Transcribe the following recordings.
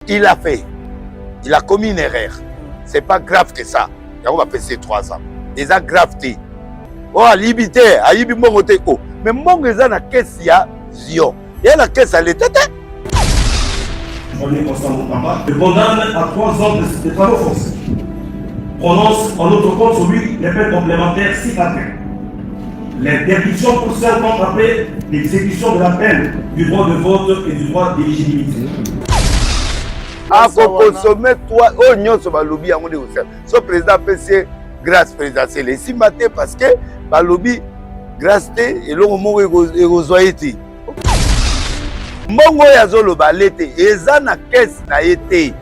il a fait. Il a commis une erreur. C'est pas grave que ça. On va passer 3 ans. Et ça grave. Oh, limité, à Yibi Mongote. Mais Mongo est dans la caisse, il y a Zion. Il y a la caisse à l'état. On est constamment combat. Le condamne à 3 ans de travaux forcés. Prononce en notre compte sur lui les peines complémentaires si patrées. L'interdiction pour 5 ans après l'exécution de la peine, du droit de vote et du droit d'éligibilité. À consommer toi, oh non, ce lobby à mon dégoût. Ce président PC grâce présidentielle. Ici matin parce que le lobby grâce et le moment où il été. Mongo ya zolo ba l'été. Eza na caisse na été.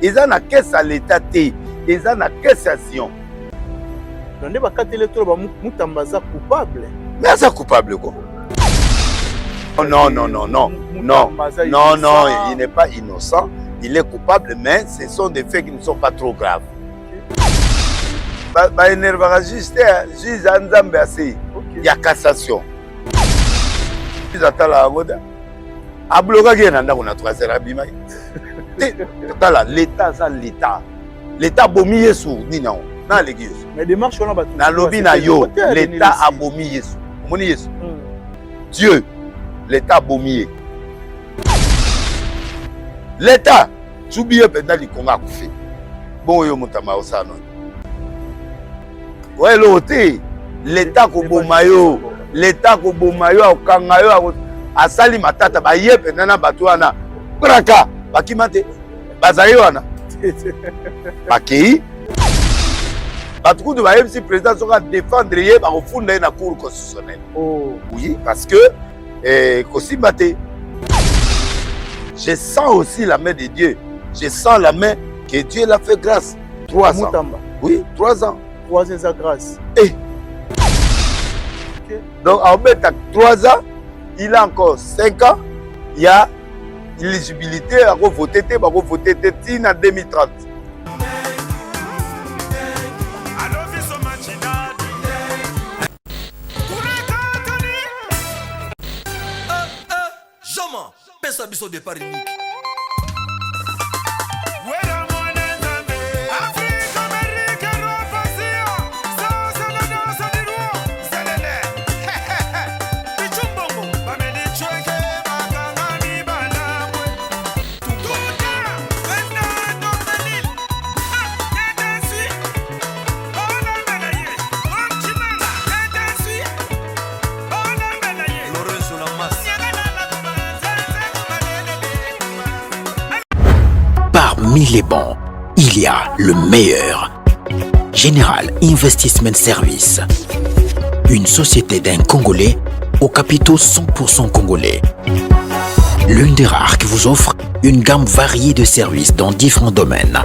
Eza na caisse à l'état té. Eza na caisse à Sion. On ne va pas Mutambaza coupable. Mais c'est coupable quoi? Non, non, non, non, non, non, non, il n'est pas innocent. Il est coupable, mais ce sont des faits qui ne sont pas trop graves. Bah, énervera juste, juste Anzambe assez. Il y a cassation. Ils attendent la moda. A bloqué qui est dans la 3e abîme. L'État, ça l'État. L'État bomi sous Nina. Dans l'église. Mais des marches on a battu. Dans lobby na yo, l'État a bomi Yesu. Moni Yesu. Dieu, l'État a bomi. L'État, tu oublies pendant les Congo a fait. Bon yo mutama osano. Ouais l'autre, l'État ko bomayo, l'État ko bomayo okangayo asali matata ba ye pendant na batuana. Braka, bakimate. Bazayo wana. Bakei. Batoukou de Baye, si le président sera défendre au fond de la cour constitutionnelle. Oh. Oui, parce que je sens aussi la main de Dieu. Je sens la main que Dieu l'a fait grâce. 3 ans. Oui, 3 ans. 3 ans de grâce. Et. Okay. Donc, en fait, à 3 ans, il a encore 5 ans. Il y a l'éligibilité à voter en 2030. Ça biso de Paris. Parmi les bons, il y a le meilleur. Général Investment Service. Une société d'un Congolais aux capitaux 100% congolais. L'une des rares qui vous offre une gamme variée de services dans différents domaines.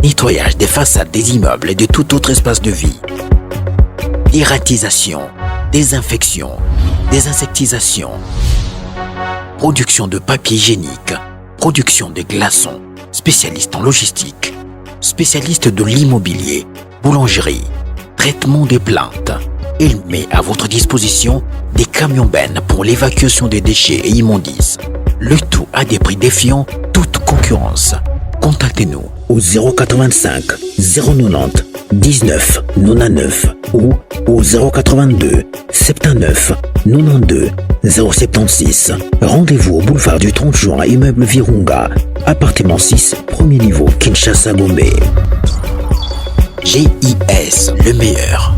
Nettoyage des façades des immeubles et de tout autre espace de vie. Irratisation, désinfection, désinsectisation. Production de papier hygiénique. Production de glaçons, spécialiste en logistique, spécialiste de l'immobilier, boulangerie, traitement des plaintes. Il met à votre disposition des camions-bennes pour l'évacuation des déchets et immondices. Le tout à des prix défiant toute concurrence. Contactez-nous au 085 090 19 99 ou au 082 79 92 076. Rendez-vous au boulevard du 30 juin, immeuble Virunga, appartement 6, premier niveau, Kinshasa, Gombe. GIS, le meilleur.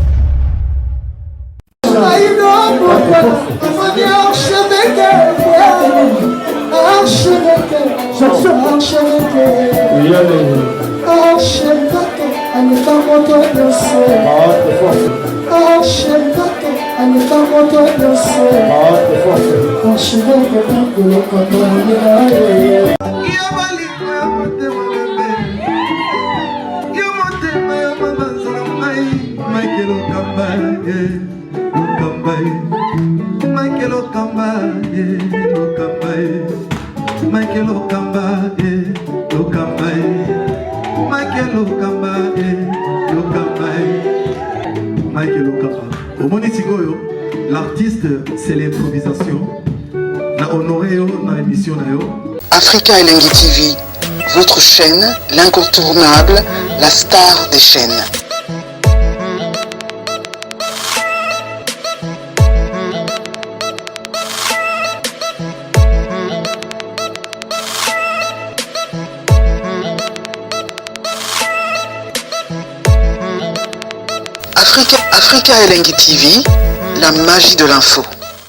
L'artiste, c'est l'improvisation. Na honoré dans l'émission. Africa Elengi TV, Votre chaîne, l'incontournable, la star des chaînes. Africa Elengi TV, la magie de l'info.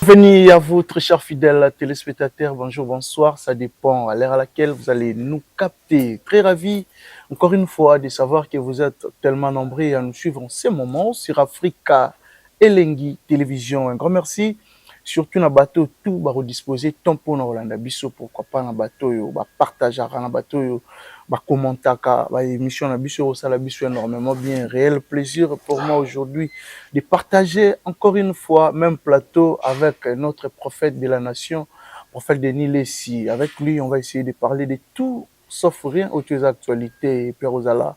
Bienvenue à vous, très chers fidèles téléspectateurs. Bonjour, bonsoir. Ça dépend à l'heure à laquelle vous allez nous capter. Très ravi, encore une fois, de savoir que vous êtes tellement nombreux à nous suivre en ce moment sur Africa Elengi Télévision. Un grand merci. Surtout na bateau, tout va redisposer. Tant pour nous, Rolanda Bisso, pourquoi pas na bateau, va partager na bateau, va commenter, va émission na Bisso, ça la Bisso énormément bien. Réel plaisir pour moi aujourd'hui de partager encore une fois même plateau avec notre prophète de la nation, prophète Denis Lessi. Avec lui, on va essayer de parler de tout sauf rien aux actualités. Père Ozala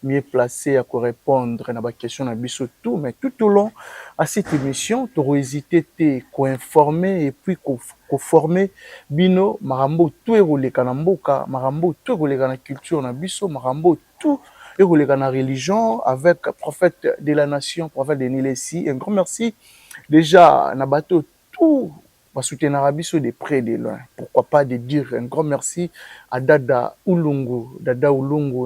mieux placé à répondre à la question na Bisso tout, mais tout au long à cette émission, tu auras hésité à informer et puis former bino marambo tout éroulé kana mboka, marambo tout éroulé kana culture na Bisso, marambo tout éroulé kana religion avec prophète de la nation, prophète Denis Lessi. Un grand merci déjà na bateau tout va soutenir Bisso de près et de loin. Pourquoi pas de dire un grand merci à Dada Ulungu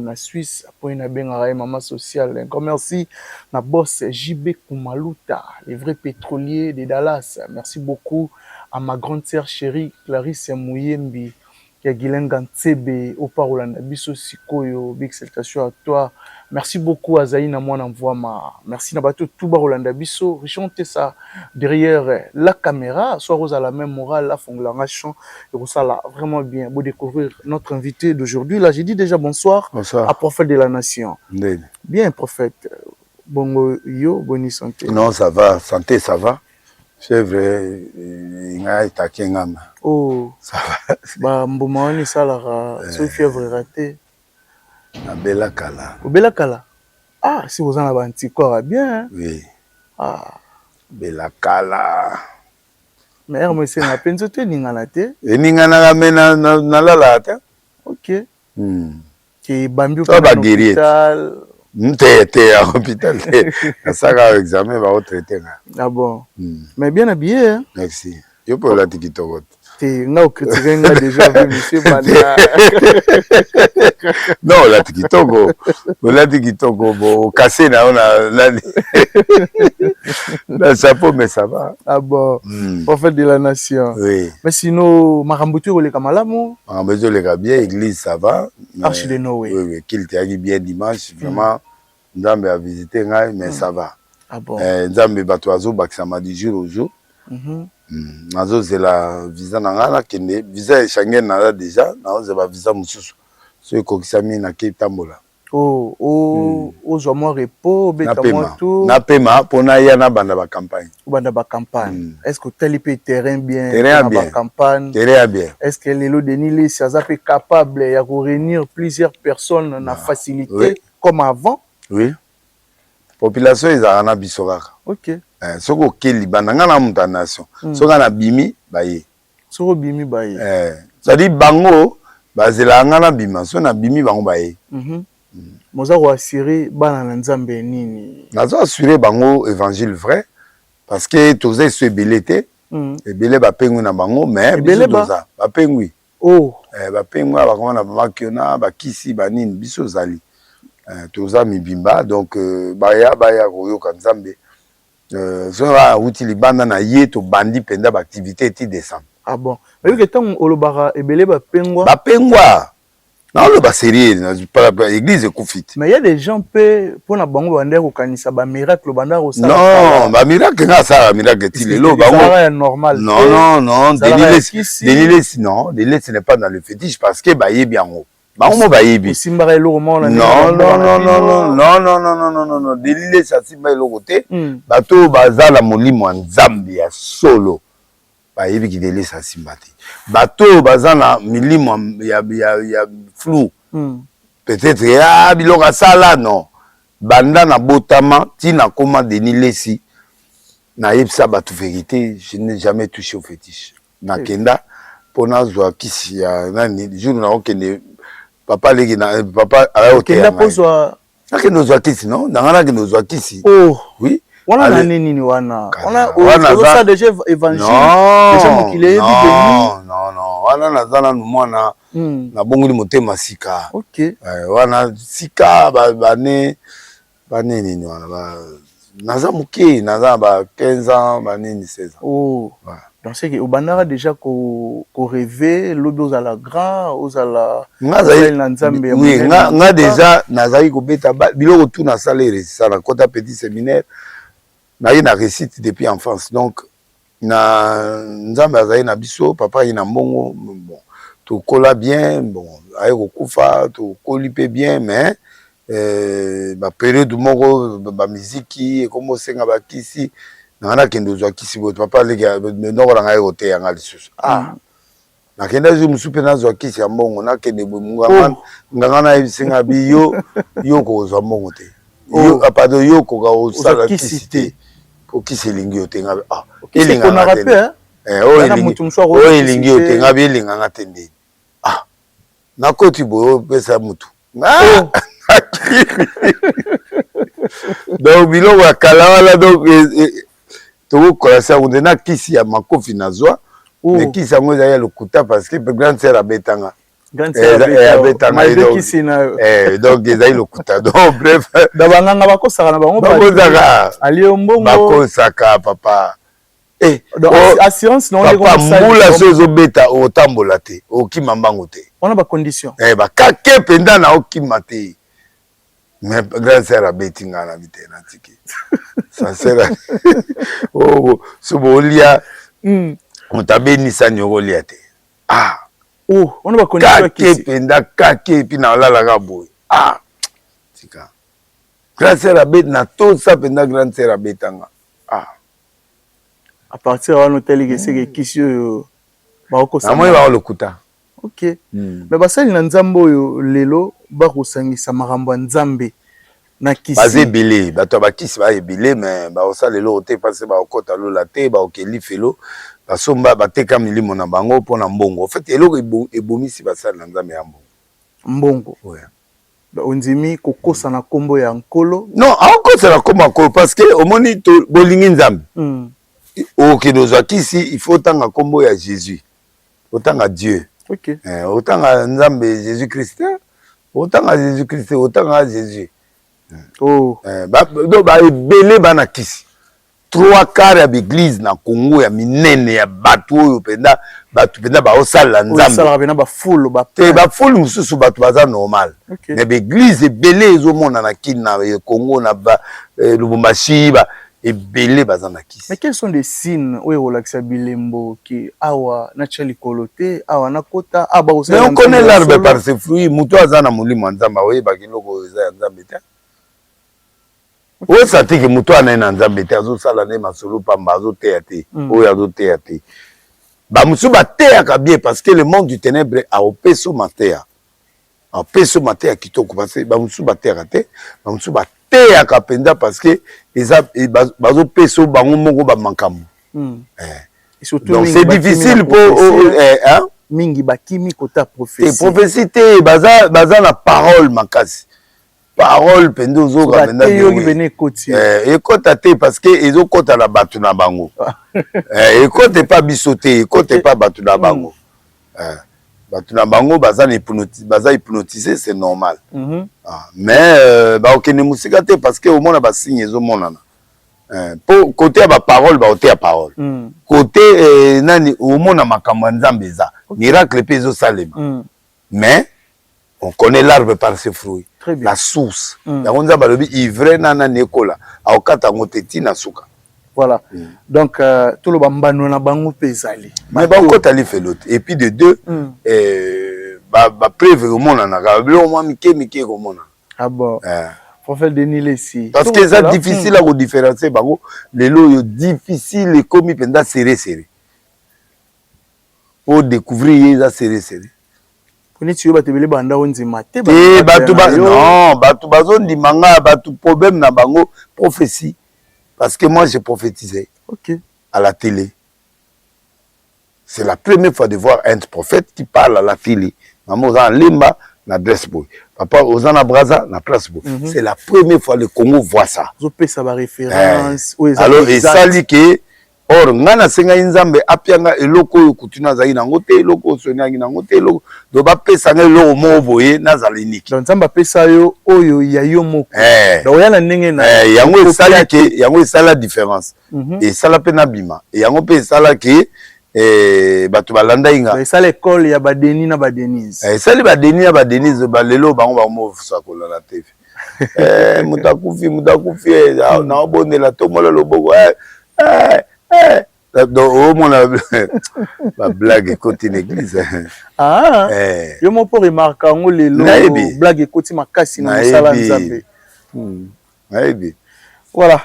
na Suisse, pour une maman sociale. Un grand merci à boss JB Kumaluta, les vrais pétroliers de Dallas. Merci beaucoup à ma grande sœur chérie Clarisse Mouyembi, qui a Gilenga Ntsebe, au Parolanda Bisso Sikoyo, big salutation à toi. Merci beaucoup à Zaïna Mouana Mvouama. Merci Nabato Touba Rolanda Bisso. Richantez ça derrière la caméra. Soit vous à la même morale, la fongla chant. Et vous ça là vraiment bien. Vous découvrir notre invité d'aujourd'hui. Là, j'ai dit déjà bonsoir. Bonsoir. À prophète de la nation. Ndé. Bien, prophète. Bongo yo, bonne santé. Non, ça va. Santé, ça va. C'est vrai. Il y a un Oh. ça va. Bah, mboumaoni salara. C'est fièvre raté. Bela Kala. Au Bela Kala. Ah, si vous en avez un petit corps, bien. Hein? Oui. Ah. Bela Kala. Mais Hermès, c'est un peu de Ninganate. Et Ningana mena na la lata. Ok. Qui bambi au hôpital. T'es à l'hôpital. Ça va examen va traiter. Ah bon. Mais bien habillé. Hein? Merci. Je peux la tiktok. T'es là que tu as déjà vu monsieur Banda. Non, la tiktok. La tiktok bon cassé na on a la chapeau mais ça va. Ah bon. Prophète de la nation. Oui. Mais sinon Marambutu ou les Kamalamu. Marambutu les bien église ça va. Archi de Noé. Oui oui, qu'il t'a dit bien dimanche vraiment Nzambe a visité ngai mais ça va. Ah bon. Nzambe batoazo bakisama du jour au jour. Nazo c'est la visa nangala kende visa Schengen na déjà nazo ba visa mususu so ekokisami na Cape Tambola. Oh moi repos beta moi tout na pema pona ya na banda ba campagne. Banda ba campagne. Est-ce que tel peut terrain bien ba campagne? Terrain bien. Est-ce que Lelo Denis Lessi est capable de réunir plusieurs personnes na facilité comme avant? Oui. Population ezana bisoraka. OK. Soko keli bananga na mutanation. Soka na bimi baye. Soko bimi baye. Ça dit bango bazela ngana bima so na bimi bango baye. Moza ko assurer bana na Nzambe nini. Nazo assurer bango évangile vrai parce que tozé se belete. Ebele ba pengu na bango mais biso toza ba pengu. Oh. Ba pengu ba koma na ba kiona ba kisi ba nini biso zali. Toza mibimba donc baya koyoka Nzambe. So va utili banda na yeto bandi penda ba activité ti décembre. Ah bon. Mais que tant olobara ebele ba pengwa. Ba pengwa. Non le ba sérieux pas l'église koufite. Mais il y a des gens pour na bango banda ko kanisa ba miracle banda ko ça. Non, ba miracle nga ça miracle ti lelo bango. C'est normal. Non, Denis Lessi non, Denis Lessi n'est pas dans le fétiche parce que ba yebi yango. Bango ba yebi. Simba elo mo la. Non, Denis Lessi simba elo côté. Bato bazala molimo Nzambe ya solo. Ba yebi ki Denis Lessi simba te. Bato bazana milimo ya flou. Peut-être ya biloka sala non. Banda na botama tina koma Denis Lessi. Na yebisa bato vérité, je n'ai jamais touché au fétiche. Na kenda pona zwa kisi ya nani jour na okende papa leki na papa ayo te kenda pozwa nake nozwa kisi non nangana ke nozwa kisi oh oui wana na nini wana wana ça déjà évangile déjà mokile non wana nazana mwana na bongoli motema sika OK wana sika bane nini wana ba naza muke naza ba 15 ans ba nini 16 ans oh donc c'est que obandara déjà ko rêver lobi aux la grand aux la nzambe oui nga déjà nazali ko beta biloko tout na salaire ça na kota petit séminaire na ye na récite depuis enfance donc na nzambe azali na biso papa ye na mbongo bon to kola bien bon aye ko kufa to koli pe bien mais ba période moko ba muziki comme senga ba kisi na kendo zwa kisi bo papa lega no ko ngai hote ya ngali susu na kenda zu musupe na zwa kisi ya mbongo na kende bo nganga na ibisinga biyo yo ko zwa mbongo te yo apado yo ko ga o sala kisi te po kisi lingi yo te nga elinga na rappel o elingi yo te nga bi elinga nga tende na koti bo pesa mutu donc biloko ya kala wana donc tokokola sango nde na kisi ya makofi nazwa me kisi yango ezali ya lokuta parce que grande sœur abetanga donc ezali lokuta donc bref banganga bakosaka na bango bakosaka papa assurance papa mbula so ezobeta otambola te okima mbango te wana bacondition bakake mpenza na okima te mais grande sœur abeti nga na bite na tiki sincère so bolia moto abenisani okolia te wana bacondition kake penda kake epi na olalaka boye tika grande sœur abeti na tosa penda grande sœur abetanga à partir wana otaliki seke kisi oyo namoni baolokuta OK mais basali na nzambe oyo lelo bakosangisa makambo ya nzambe na kisi baza ebele bato ya bakisi baa ebele mais baosala eloko te parce baokota lola te baokeli felo basomba bateka milimo na bango mpona mbongo en fait eloko ebomisi basali na nzambe ya mbongo ondimi kokosa na kombo ya nkolo non aokosa na kombo ya nkolo parce que omoni bolingi nzambe okende ozwa kisi il faut otanga kombo ya Jésus otanga Dieu OK otanga nzambe Jésus Christ otanga Jésus Christ otanga Jésus donc baebele bana kisi 3/4 ya baeglise na Congo ya minene ya bato oyo penda bato penda baosala nzambe bafulu mosusu bato baza normal mais baeglise ebele ezomona na kini na Congo na Lubumbashi ebele baza na kisi. Mais quels sont les signes où relaxa bilembo qui awa na chalikolo te awa na kota aba mais on connaît l'arbre par ses fruits muto azana mulimo nzamba oye bakiloko eza nzambe te o satiki muto ana nzambe te azo sala ne masolo pamba azo te ate oyo azo te ate ba musu ba te akabie parce que le monde du ténèbre a opeso matea kitoko parce que ba musu ba te akate ba musu ba te akapenda parce que eza bazo peso bango moko ba makambo donc c'est difficile pour mingi bakimi kota prophétie prophétie te baza na parole makasi parole pendo zoka penda ekota te parce que ezokota na bato na bango ekote pas biso te ekote pas bato na bango bato na bango baza hypnotisé c'est normal mais baokende musika te parce que omona basigne ezomonana po côté ya baparole baote ya parole côté nani omona makambo ya nzambe eza miracle mpe ezosalema mais on connaît l'arbre par ses fruits la source yango nzambe alobi ivre nani ekola aokata yango te ntina suka voilà donc toloba mbano na bango mpe ezali mais baokota lifelo te et puis de deux bapreuve ekomonanaka biloko mwa mike ekomonana bon prophète Denis Lessi parce que eza difficile à kodifferencie bango lelo oyo difficile ekomi mpenza serre po découvrir ye eza serre neti yo bato ebele banda ondima te bato bazondimanga bato problème na bango prophétie parce que moi j'ai prophétisé à la télé. C'est la première fois de voir un prophète qui parle à la télé. Maman Limba, na adresse boy. Papa Ozana Braza na place boy. C'est la première fois le Congo voit ça. Vous pouvez savoir référence. Alors et ça dit que or ngana senga inzambe apianga eloko oyo kutuna zali nango te eloko sonyangi nango te eloko do ba pesa nga eloko mo boye na zaliniki. Donc nzamba pesa yo oyo ya yo moko. Donc yana ndenge na yango esali ke yango esala différence. Et sala pe na bima. Et yango pe esala ke bato balanda inga. Ça l'école ya ba Denis na ba Denise. Sali ba Denis na ba Denise ba lelo bango ba mo sakola na TV. Mutakufi na obonela to mola loboko. Donc au moins la blague côté l'église. Ah. Yo mo pour remarquer ngo lelo blague côté makasi na sala nzambe. Voilà.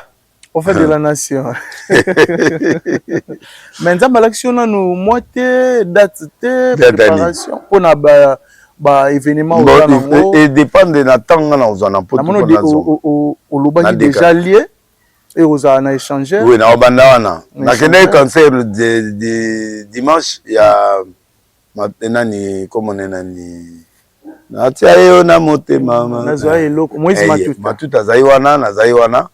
Au fait de la nation. Mais nzambe l'action nous moitié date de préparation pour na ba événement et dépend de na tanga na ozana pour tout na zo. Au lobaki déjà lié. Et vous avez échangé. Oui, na Obanda na kende concert de dimanche il y a maintenant ni comment nani na tia yo na motema na zoa eloko Moïse Matuta zaiwana na zaiwana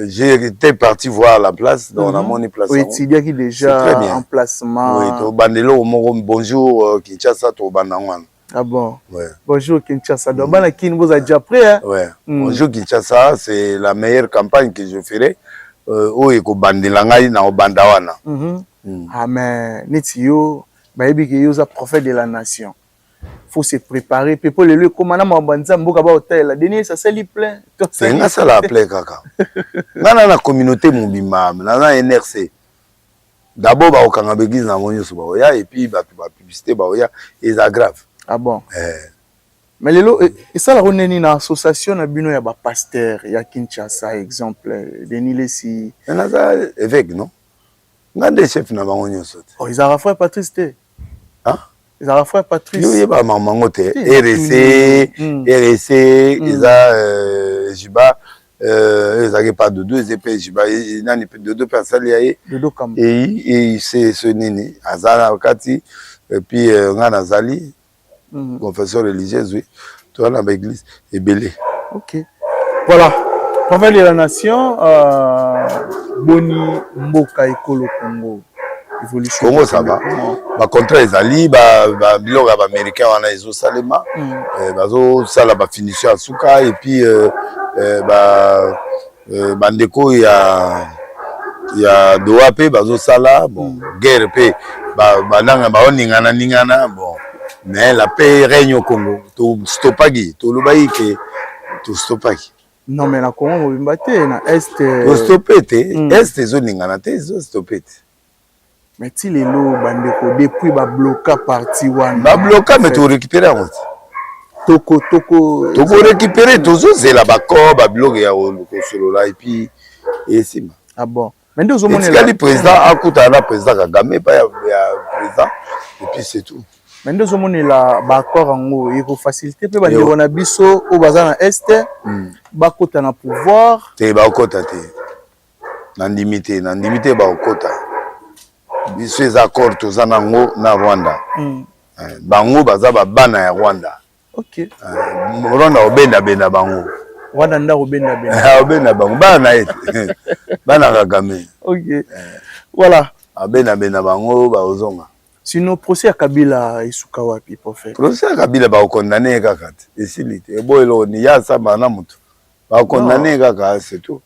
j'étais parti voir la place donc on a mon place. Oui, tu dis qu'il déjà en placement. Oui, to bandelo bonjour Kinshasa to bandangwana. Ah bon? Ouais. Bonjour Kinshasa. Donc, vous avez déjà prêt, hein? Ouais. Bonjour Kinshasa, c'est la meilleure campagne que je ferai. Eko bandelangai na obandawana. Ah mais Netio, baby que yosa prophète de la nation. Faut se préparer. Puis pour le lieu comment na mbanza mboka ba hôtel. La dernière ça c'est plein. C'est nga ça la plein kaka. Ngana na communauté mobimba, na NRC. D'abord ba okanga begize na monyo so ba oya et puis ba publicité ba oya et ça grave. Ah bon? Mais lelo et ça la roneni na association na bino ya ba pasteur ya Kinshasa exemple Denis Lesi. Na za évêque non? Ngande chef na bango nyoso. Oh ils a frère Patrice te. Hein? Ils a frère Patrice. Yo ba mamango te. RC ils a Jiba ils a pas de deux épées Jiba nani de deux personnes liées. Et c'est ce nini azala wakati et puis ngana zali confession religieuse, oui. Toi, dans l'église, et belé. Ok. Voilà. Prophète de la nation, Boni Mboka Ekolo Congo. Évolution. Congo, ça va. Bah, contre les alliés, biloko ya américain wana ezo salema. Bazo sala ba finition à Souka et puis bandeko ya Doha pe bazo sala bon guerre pe bananga ba ningana bon. Mais la paix règne au Congo. Tu stoppagi, tu l'oubaï que tu stoppagi. Non mais la Congo mobimba te na est. Tu stoppete, est zone nganate, zo stoppete. Mais ti lelo bandeko depuis ba bloquer parti wana. Ba bloquer mais tu récupérer en Toko récupérer toujours c'est la bako ba bloquer ya solo là et puis et sim. Ah bon. Mais deux hommes le président akuta na président Kagame pas ya président et puis c'est tout. Mais nous avons la accord en haut et pour faciliter pe bandi wana biso au bazar na est ba kota na pouvoir te ba kota te na limité ba kota biso les accords tozana ngo na Rwanda bango baza ba bana ya Rwanda. OK. Rwanda obenda bango Rwanda nda obenda obenda bango bana ete bana Kagame. OK. Voilà obenda bango ba ozonga. Sinon procès à Kabila isuka wapi prophète? Procès à Kabila ba condamné kaka et silite e boyelo ni ya samba na mutu ba condamné kaka c'est tout.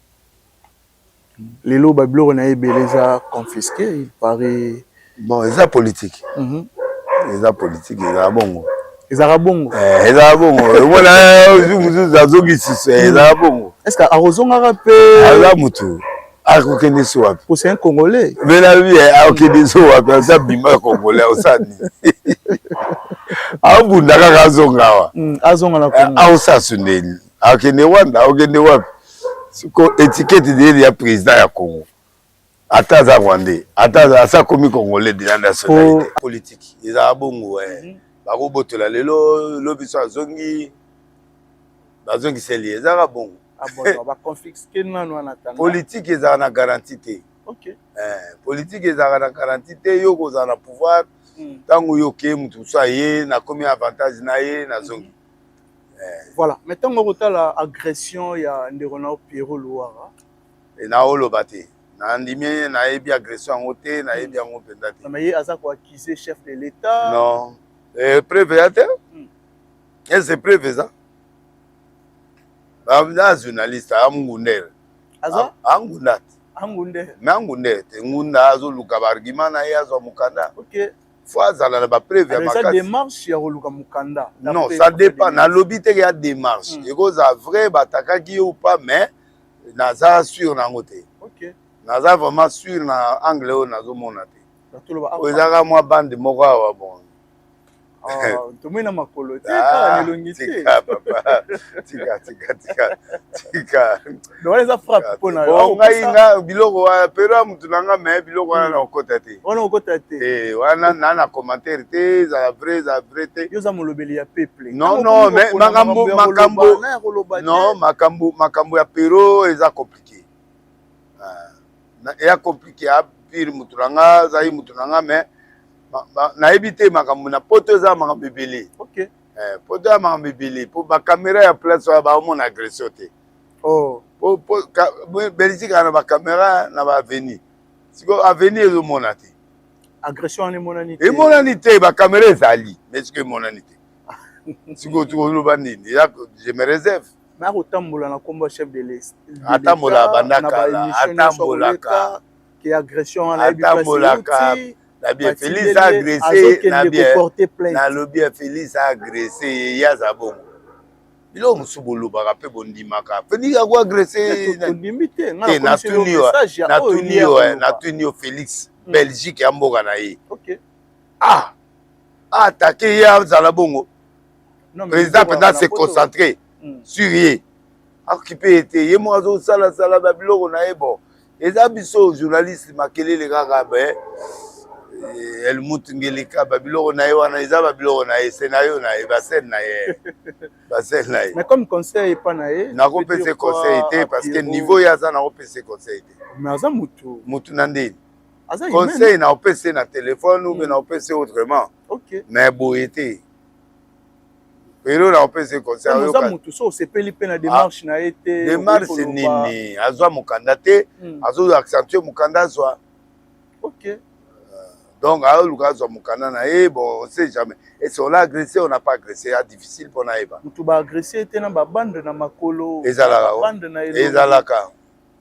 Les lots bablo na ebeleza confisqué il paraît bon c'est politique. C'est politique c'est bongo. C'est bongo. C'est bongo. Voilà vous azogi c'est bongo. Est-ce que arozonga rapé ala mutu akokende so wapi? C'est un Congolais. Mais la vie akokende so wapi ça bima Congolais osani. Abunda kaka zonga wa. Azonga na Congo. Ausa sundeni. Akende Rwanda okende wapi? Ko étiquette de ya président ya Congo. Ataza Rwandais, ataza asa komi Congolais de la nationalité politique. Eza bongo ouais. Bako botola lelo lobiso azongi. Bazongi seli eza bongo. Ah bon, on va confisquer nanu en attendant. Politique eza na garantie. OK. Politique eza na garantie yo ko za na pouvoir. Tango yo ke mutu sa ye na komi avantage na ye na zongi. Voilà. Maintenant, on retrouve l'agression, il y a Nderona Pierrot Louara. Et na oloba te. Na ndimi na ebi agression en côté, na ebi en openda te. Mais il a accusé chef de l'État. Non. Prévéateur? Et c'est prévé ça? Un journaliste, un ngundel. Aza? Un ngundat. Angunde. Mais un ngundet. Ngunda azo luka bargima na yazo mukanda. Ok. Faut azala na ba prévé à ça démarche ya Luka Mukanda. Non, ça dépend. Na lobby te ya démarche. Et cause a vrai bataka ki ou pas, mais naza sûr na ngote. Ok. Naza vraiment sûr na anglais o nazo mona te. Tout ezaka mwa bande moko awa bon tomona makolo te kaka nelongi te tika papa tika donc eza frappe mpona bon ngai nga biloko wana pero mutu na nga me biloko wana na okota te wana okota te wana na commentaire te ezala vrai te yo oza molobeli ya peuple non mais makambo ya pero eza compliqué eya compliqué pire mutu na nga azali mutu na nga mais nayebi te makambo na poto eza makambo ebele poto ya makambo ebele mpo bacaméra ya place oyo baomona agression te belgique na bacaméra na baaveni siko aveni ezomona te agression wana emonani te emonani te bacaméra ezali mais siko emonani te siko tukoloba nini je me réserve mais akotambola na nkombo ya chef de l'État atambola bandakala atambolaka ke agression wana atambolaka na bien Félix a agressé na lobby Félix a agressé yaza bongo bilo musubulu baka pe bondimaka Félix a ko agressé na tunio Félix Belgique ya mboka na ye attaqué yaza bongo président pendant se concentrer sur ye occupé été ye mo azo sala ba biloko na ye bon eza biso journaliste makelele kaka be el mutungelika babiloko na ye wana eza babiloko na ye scénario na ye bascène na ye mais comme conseil pas na ye nakopesa conseil te parce que niveau ya aza nakopesa conseil te mais aza mutu na ndeni conseil nakopesa na téléphone ou bien nakopesa autrement mais boye te pero nakopesa conseil aza mutu so osepeli mpe na démarche na ye te démarche nini azwa mokanda te azo accentuer mokanda azwa donc aoluka azwa mokanda na ye bon on sait jamais et si on l'a agressé on n'a pas agressé c'est difficile pour naïba mutu ba agressé te na babande na makolo ezalaka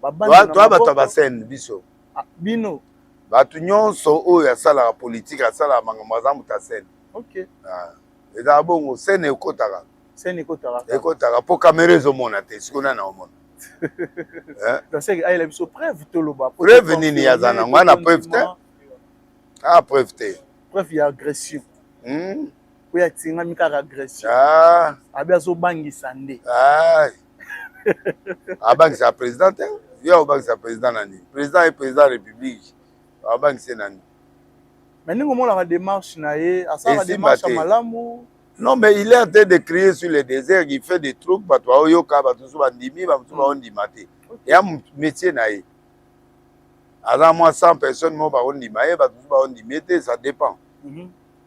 toi bato ba scène biso bino bato nyonso oyo asalaka politique asalaka makambo aza mutu ya scène ezala bongo scène ekotaka mpo caméra ezomona te sikona na omona preuve nini yaza nango wana preuve te preuve te preuve ya agression oyo atingami kaka agression abi azobangisa nde abangisa président te yo obangisa président nani président ye président ya république abangise nani mais ndenge omonaka démarche na ye asalaka démarche ya malamu non mais il est en train de crier sur le désert il fait des trucs bato baoyoka bato mosusu bandimi bato mosusu baondima te eya métier na ye aza mwa 100 personnes mo baondima ye bato mosusu baondima ye te ça dépend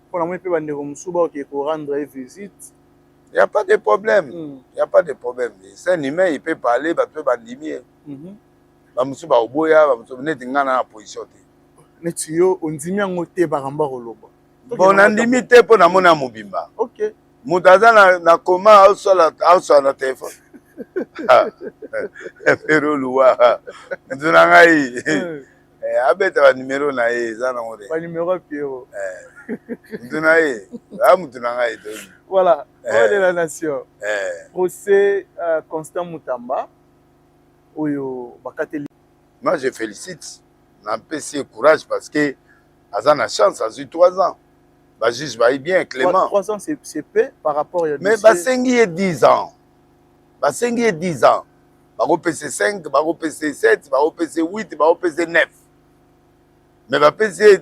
mpona moi mpe bandeko mosusu baoke korendre ye visite il y a pas de problème il y a pas de problème c'est un humain il peut parler bato mpe bandimi ye bamosusu baoboya bamosusu neti nga na position te neti yo ondimi yango te bakamba koloba bon nandimi te mpo namoni ya mobimba moto aza na koma aosala na telefone pero luwa mutu na ngai abeta banimero na ye eza nango te banimero ya piero mutu na ye a mutu na ngai to voilà de la nation procès Constant Mutamba oyo bakateli moi je félicite nampesi ye courage parce que aza na chance azwi 3 ans bajuge bayi bien Clément 3 ans c'est peu par rapport ya mais basengi ye 10 ans basengi ye 10 ans bakopesa 5 bakopesa 7 bakopesa 8 bakopesa 9 mais bapesi ye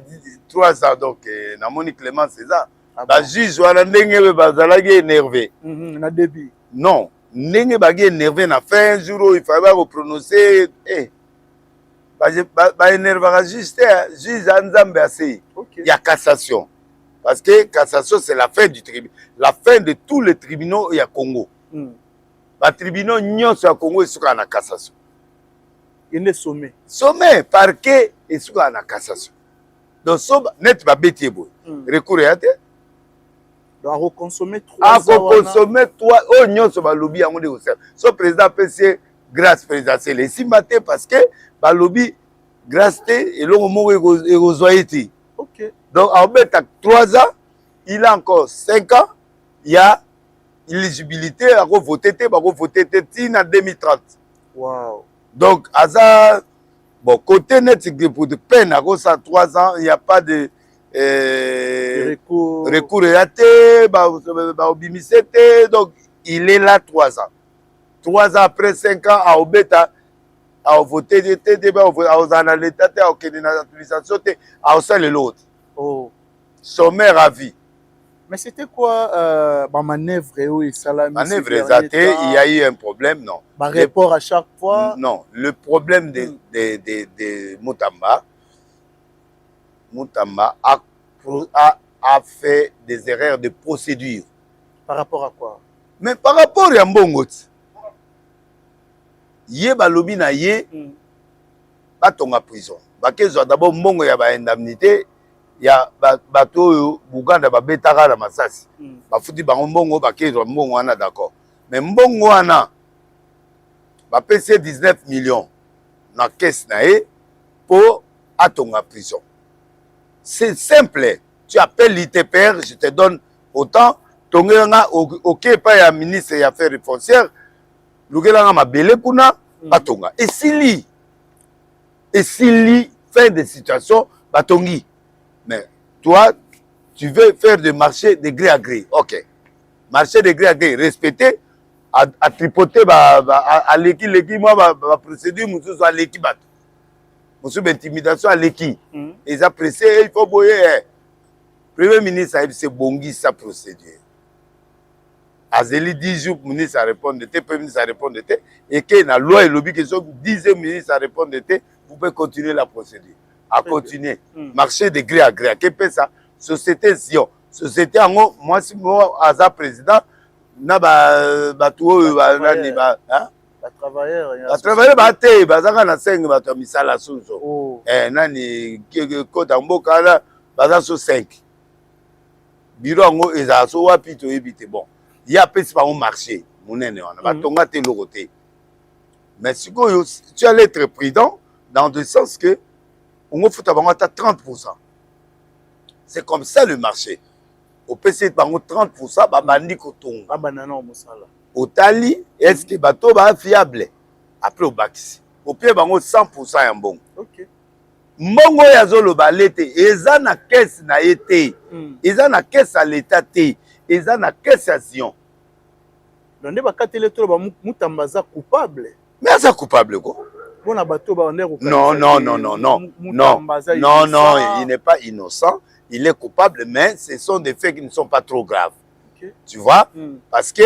3 ans donc namoni Clément César bajuge wana ndenge oyo bazalaki énervé na début non ndenge baki énervé na fin jour oyo ifai bakoprononce baénervaka juge te juge ya nzambe asei ya cassation parce que cassation c'est la fin du tribunal la fin de tous les tribunaux ya Congo ba tribunaux nyonso ya Congo esuka na cassation. Il est sommet. Sommet parquet esuka na cassation. Donc so net ba beti boy. Recours ya te. Donc reconsommer 3 ans. Consommer 3 o nyonso ba lobby yango de ko. So président PC grâce présidentielle esimate parce que ba lobby grâce te elongo moko ekozwaiti. OK. Donc en fait 3 ans, il a encore 5 ans, il y a éligibilité à voter en 2030. Wow. Donc à bon côté net pour de peine à 3 ans, il n'y a pas de recours donc il est là 3 ans. 3 ans après 5 ans à Obeta à voter à l'état à l'autre. Oh. Sommet ravi. Mais c'était quoi ma manœuvre et salami? Manœuvre exatée, il y a eu un problème, non. Par rapport à chaque fois. Non, le problème de Moutamba a fait des erreurs de procédure. Par rapport à quoi? Mais par rapport à Mbongo, yé balobi na yé, batonga prison. Bakezo d'abord Mbongo ya ba indemnité. Ya bato Buganda ba betaka na Masasi ba futi bango mbongo ba kezo mbongo wana d'accord mais mbongo wana ba pc 19 millions na caisse na e pour atonga prison. C'est simple, tu appelles l'ITPR, je te donne autant tongelanga OK pas ya ministre ya affaires foncières lugelanga mabele kuna batonga et s'ili fin de situation batongi. Mais toi, tu veux faire des marchés de gré à gré. OK. Marché de gré à gré, respecter, à tripoter, à l'équipe, moi, procédure, nous à l'équipe. Nous intimidation à l'équipe. Ils apprécient, il faut boyer. Premier ministre, c'est Bongi, sa procédure. Azeli 10 jours, ministre à répondre, premier ministre à répondre, et que la loi et lobby qui sont 10e ministre à répondre, vous pouvez continuer la procédure. À continuer. Marché de gré à gré. Qu'est-ce que ça? Société Zion. Société en haut, moi, si moi, Aza président, na travailleur, bate, bazaka na 5 bato misala suzo. Nani, kota mboka la, baza so 5. Biro ango, eza so wapi to ebite. Bon, il y a pesi pa un marché, monene wana, batonga te lokote. Mais si tu allais être prudent, dans le sens que, on faut avoir 30%. C'est comme ça le marché. Au PC, 30%, babandi kotonga. Abanana au musala. Au tali, est-ce que bateau va fiable? Après au baxi. Au pied, 100% en bon. Ok. Mbongo ya zolo balete, eza na caisse na été. Eza na caisse à l'état té. Eza na caisse à Zion. Donc, ne ba katele to ba mutambaza coupable. Mais eza coupable quoi? Non, il n'est pas innocent, il est coupable, mais ce sont des faits qui ne sont pas trop graves. Okay. Tu vois? Parce que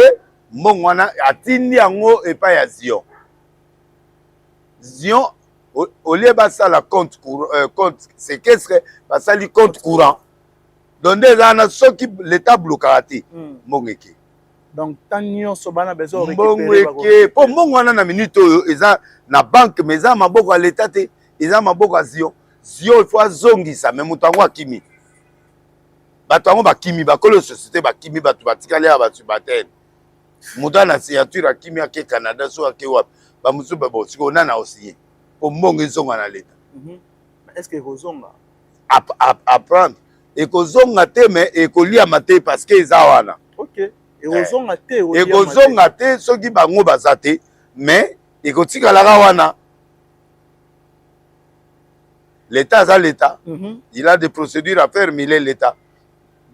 Mongwana atindi yango et pas ya Zion. Zion, au lieu de ça, la compte, c'est qu'est-ce que ça le compte courant. Donc, ceux qui l'État bloque à Mongeki. Donc, tant que sobana besoin récupérer. Pour Mongwana na minute, ils ont na banque, mais ils ont maboko à l'État, ils ont maboko à Zion. Zion, il faut zongi ça, mais moutango à Kimi. Batango ba Kimi, ba kolo société ba Kimi, ba tu batikali à ba tu baten. Moutan na signature à Kimi à Canada, soit à Kewap. Ba musu ba bo, si on a aussi. Pour Mongi zonga na l'État. Est-ce que vous zonga? Apprendre. Et que zonga te, mais et que lia mate parce que ils ont. Ok. Et ozonga te ceux qui bango bazate mais ekotika la wana l'état a l'état il a des procédures à faire mais l'état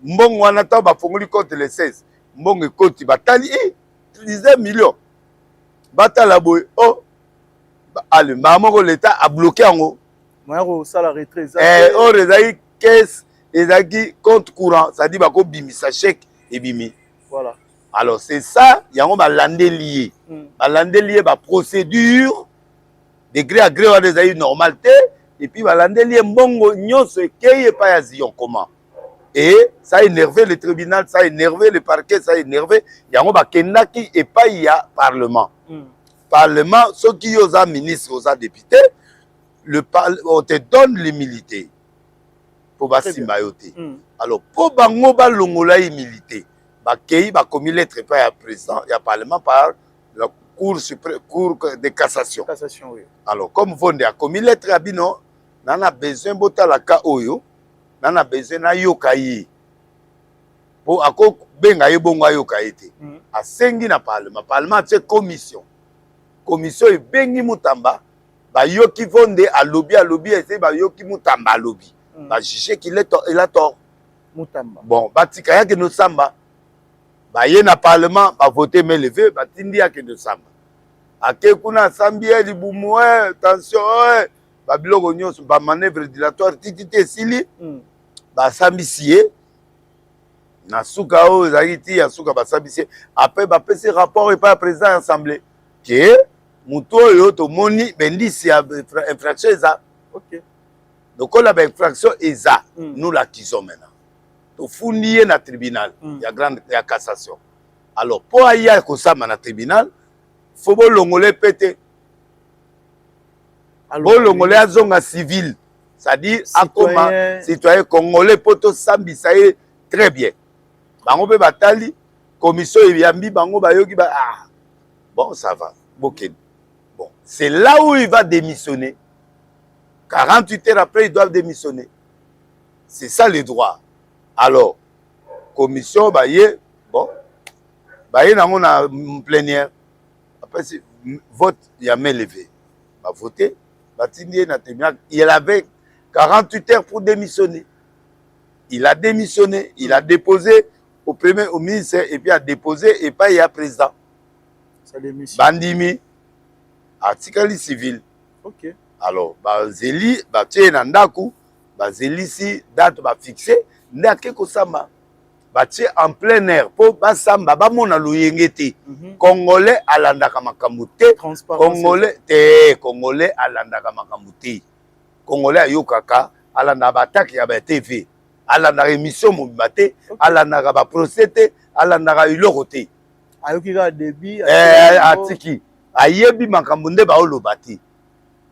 mbongo wana ta ba fongoli compte les 16 mbongo ekoti batali 10 millions batala boy oh allez maman l'état a bloqué ango moi ça la retraite oh rezai caisse ezaki compte courant ça dit ba ko bimisa chèque et bimi. Voilà. Alors c'est ça, il y a un balandé lié. Balandé lié, ba procédure, de gré à gré, on a des normalité, et puis balandé lié, mbongo, nyon se keye pa ya zion comment. Et ça a énervé le tribunal, ça a énervé le parquet, ça a énervé. Yango bakendaki et pas il y a parlement. Parlement, ceux qui ont ministre, aux députés, on te donne l'humilité pour Bassimba yote. Alors pour bango ba longola humilité, bakei ba commis lettre pas ya président, ya parlement par la cour suprême, cour de cassation. Cassation, oui. Alors comme Vonde a commis lettre à bino, nana besoin botala ka oyo, nana besoin na yokayi. Pour ako benga yebonga yokayi te. A sengi na parlement, parlement c'est commission. Commission e bengi mutamba, ba yoki Vonde a lobby essayer ba yoki mutamba a lobby. Ba juger qu'il il a tort. Mutamba. Bon, batika yake no samba. Ba ye na parlement ba voter mais levé, ba tindi yake no samba. Ake kuna sambie libumu attention ba biloko nyonso ba manœuvre dilatoire titité sili ba sambisie na suka o zakiti ya suka ba sambisie après ba pese rapport et pas président assemblée que muto yo to moni bendisi ya infraction eza. OK. Donc on a une infraction eza nous l'accusons maintenant. To fundi na tribunal ya grande ya cassation. Alors pour aya ko sama na tribunal faut bolongole pété. Bolongole azonga civil, c'est-à-dire akoma citoyen congolais poto sambi ça est très bien. Bango pe batali commission yambi bango bayoki ba bon ça va. Boken. Bon, c'est là où il va démissionner. 48 heures après, ils doivent démissionner. C'est ça le droit. Alors, commission baye bon baye nango na plénière. Après, vote, il y a main levée. Il va voter, il avait 48 heures pour démissionner. Il a démissionné, il a déposé au ministère et puis a déposé et pas il y a président. Bandimi, article civil. OK. Alors, Zeli, Batie Nandaku, Zeli si date va fixer, Ndake Kosama. Batie en plein air pour basamba bamona luyengeti congolais alandaka makamute congolais alandaka makamute congolais ayokaka alanda bataki ya ba TV alanda émission mobate alanda ba procès alanda iloko te ayoki ka débit atiki ayebi makambo nde ba olobati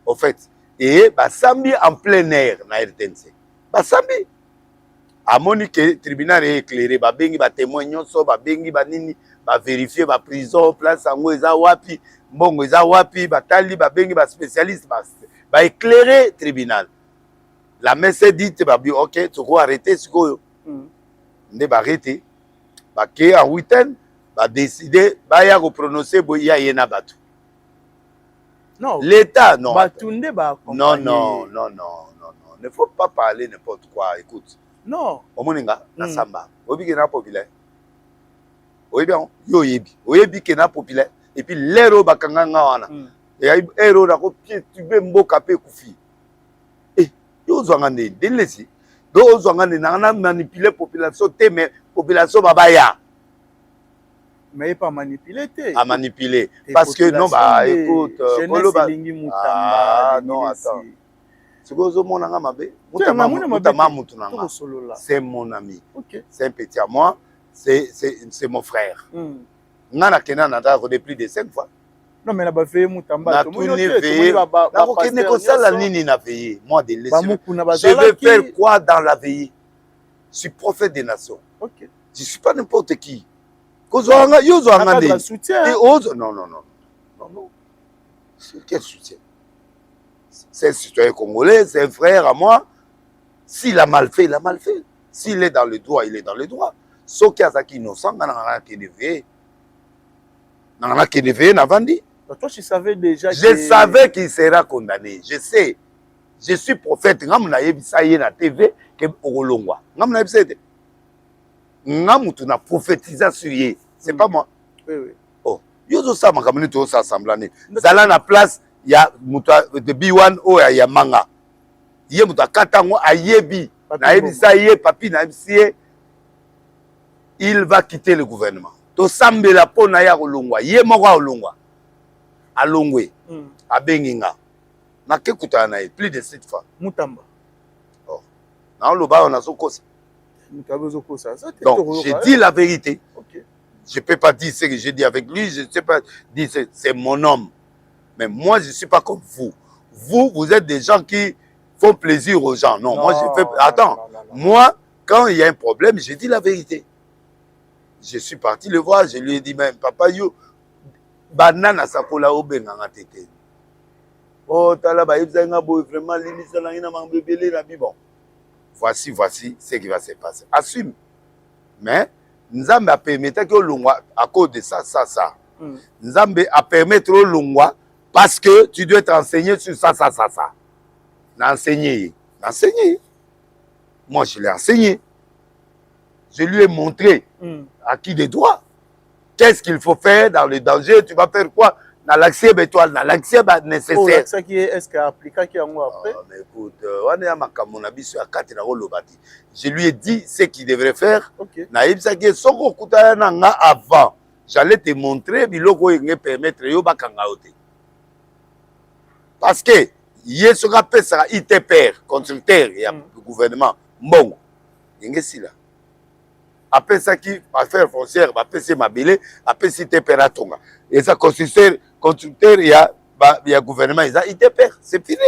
au fait et basambi en plein air na RTNC basambi amoni que tribunal est éclairé ba bengi ba témoin nyonso ba bengi ba nini ba vérifier ba prison place ango eza wapi mbongo eza wapi ba tali ba bengi ba spécialiste ba éclairer tribunal la messe dit ba bi OK tu ko arrêter sikoyo nde ba arrêter ba ke en week-end ba décider ba ya ko prononcer boya yena batu non l'état non batunde ba non ne faut pas parler n'importe quoi écoute. Non. Omoninga na samba. Oyebi na populaire. Oyebi yo yebi. Oyebi ke na populaire et puis l'héros bakanga nga wana. Et héros na ko pied tube mboka pe kufi. Eh, yo zwanga ndé delesi. Do zwanga ndé na manipuler population te mais population babaya. Mais pas manipuler te. À manipuler parce que non bah écoute Koloba non attends. C'est mon ami. Okay. C'est un petit à moi. C'est mon frère. Nana Kenan a regardé plus de 5 fois. Non, mais là-bas, fait Moutamba. Moi, de je vais faire quoi dans la veillée? Je suis prophète des nations. Okay. Je ne suis pas n'importe qui. Non. Quel soutien? C'est un citoyen congolais, c'est un frère à moi. S'il a mal fait, il a mal fait. S'il est dans le droit, il est dans le droit. Sauf qu'il y a qui innocent, il y a qui Navandi. Toi, tu savais déjà. Je savais qu'il sera condamné. Je sais. Je suis prophète. Ça y est, na TV, que Orolongwa. Na prophétisé sur lui. C'est pas moi. Oui. Oh, yo ça ma communauté ça semblane. Zala na place ya muta de B1 o ya manga. Ye muta katango ayebi. Na yebi ça yé papi na yebi il va quitter le gouvernement. To sambela pona ya kolongwa. Ye moko olongwa. Alongwe. Abenginga. Na kekuta na plus de 7 fois. Mutamba. Oh. Na loba on a sokosa. Donc, j'ai dit la vérité. Okay. Je ne peux pas dire ce que j'ai dit avec lui, je ne sais pas dire c'est mon homme. Mais moi, je ne suis pas comme vous. Vous êtes des gens qui font plaisir aux gens. Non, moi, je fais... Attends, moi, quand il y a un problème, je dis la vérité. Je suis parti le voir, je lui ai dit, même, papa, yo, banana sakola obenganga tete. Oh, talaba, vraiment, limite, bon. Voici ce qui va se passer. Assume. Mais, Nzambe a permis que l'ongwa, à cause de ça. Nzambe a permis au l'ongwa parce que tu dois t'enseigner sur ça. L'enseigner. Moi, je l'ai enseigné. Je lui ai montré à qui des droits. Qu'est-ce qu'il faut faire dans le danger? Tu vas faire quoi? Dans l'accès étoile, dans l'accès nécessaire. Oh, l'accès qui est-ce qu'il a appliqué qui en après? Mais écoute, je lui ai dit ce qu'il devrait faire. Okay. Avant, j'allais te montrer biloko il permettre yo bakanga ote. Parce que il ce qu'on appelle ça ITPR, consulteur, il y a le gouvernement. Bon, il là. Après ça qui affaire foncière, après c'est mabile, après c'est ITPR à Tonga. Et ça consulteur, il y a gouvernement, il y a ITPR, c'est fini.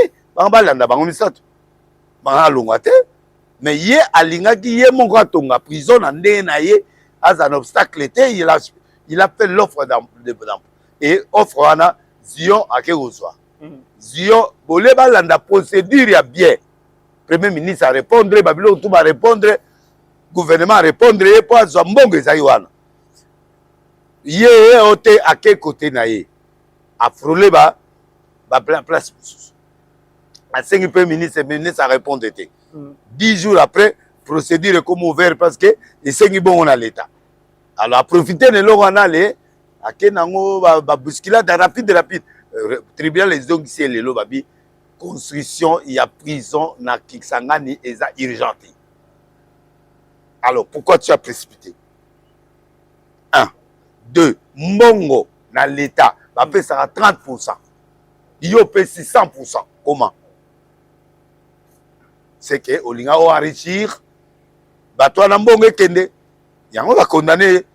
Mais il y a alinga qui y a mon grand Tonga prison en DNAE as un obstacle, il a fait l'offre d'emploi. Et offre à Zion à Kérozoa. Zion, boleba landa procédure ya bien. Premier ministre a répondre, Babylon tout va répondre, gouvernement a répondre, et pour Zambonge Zaïwana. Yé ote à quel côté naïe? A frôlé ba place. À 5 premier ministre, le ministre a répondu. 10 jours après, procédure est comme ouverte parce que les 5 bon on a l'État. Alors, à profiter de l'eau, on a les à Kenango, bousculade rapide. Tribunal les donc ici les lobabi construction il y a prison na Kiksangani et ça urgenté. Alors pourquoi tu as précipité? 1 2 Mbongo na l'État va payer ça à 30%. Yo paye 600%. Comment? C'est que Olinga va enrichir toi na Mbongo kende. Yango va condamner.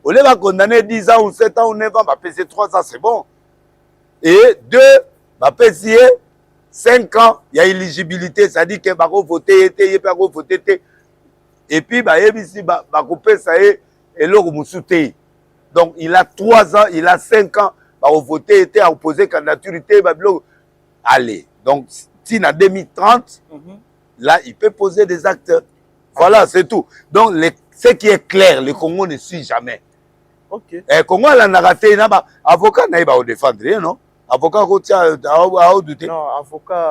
On va condamner 10 ans ou 7 ans ou 9 ans va payer 3 ans, c'est bon. Et 2, va payer 5 ans, il y a éligibilité, ça dit que va voter, et puis va couper ça et l'autre moussouté. Donc il a 3 ans, il a 5 ans, va voter, à opposer candidature, allez. Donc si en 2030, là il peut poser des actes. Voilà, c'est tout. Donc ce qui est clair, le Congo ne suit jamais. Ok. Le Congo a raté, avocat n'a pas défendre, non? Avocat non,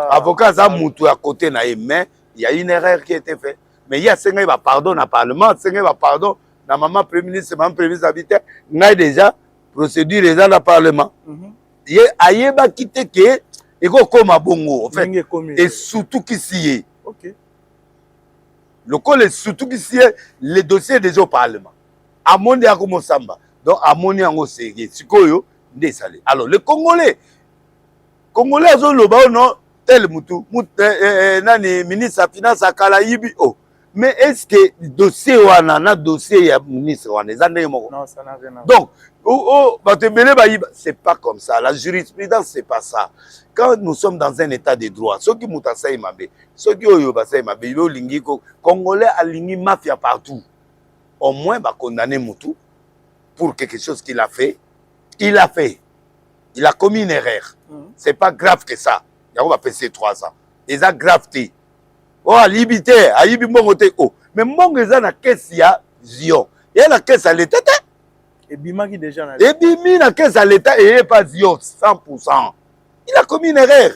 avocat ça moutou à côté mais il y a une erreur qui a été faite. Mais il y a 5 ans pardon dans le parlement, 5 ans pardon dans maman premier ministre, maman premier ministre habitaire, n'a déjà procédure déjà dans le parlement. Il y a ayeba quitté que et comme bongo en fait. Et surtout qui s'y OK. Le col est surtout qui s'y les dossiers déjà au parlement. Amondi a comme samba. Donc amoni ango sérieux. Sikoyo désalé. Alors le Congolais ont le non tel moutou nani ministre des finances à Kalayibi oh mais est-ce que dossier wana na dossier ya ministre wana non ça n'a rien à voir. Donc c'est pas comme ça, la jurisprudence c'est pas ça. Quand nous sommes dans un état de droit, ceux qui mutasaï mabe, ceux qui oyo basaï mabe, yo lingi ko Congolais a lingi mafia partout. Au moins va condamner Moutou pour quelque chose qu'il a fait. Il a fait. Il a commis une erreur. C'est pas grave que ça. On va passer 3 ans. Et ça gravité. Oh, à Libité, à Ibi Mongote. Oh. Mais Mongoza na caisse ya Zion. Et la caisse à l'État. Et Bima qui déjà na. Et Bimi na caisse à l'État et pas Zion 100%. Il a commis une erreur.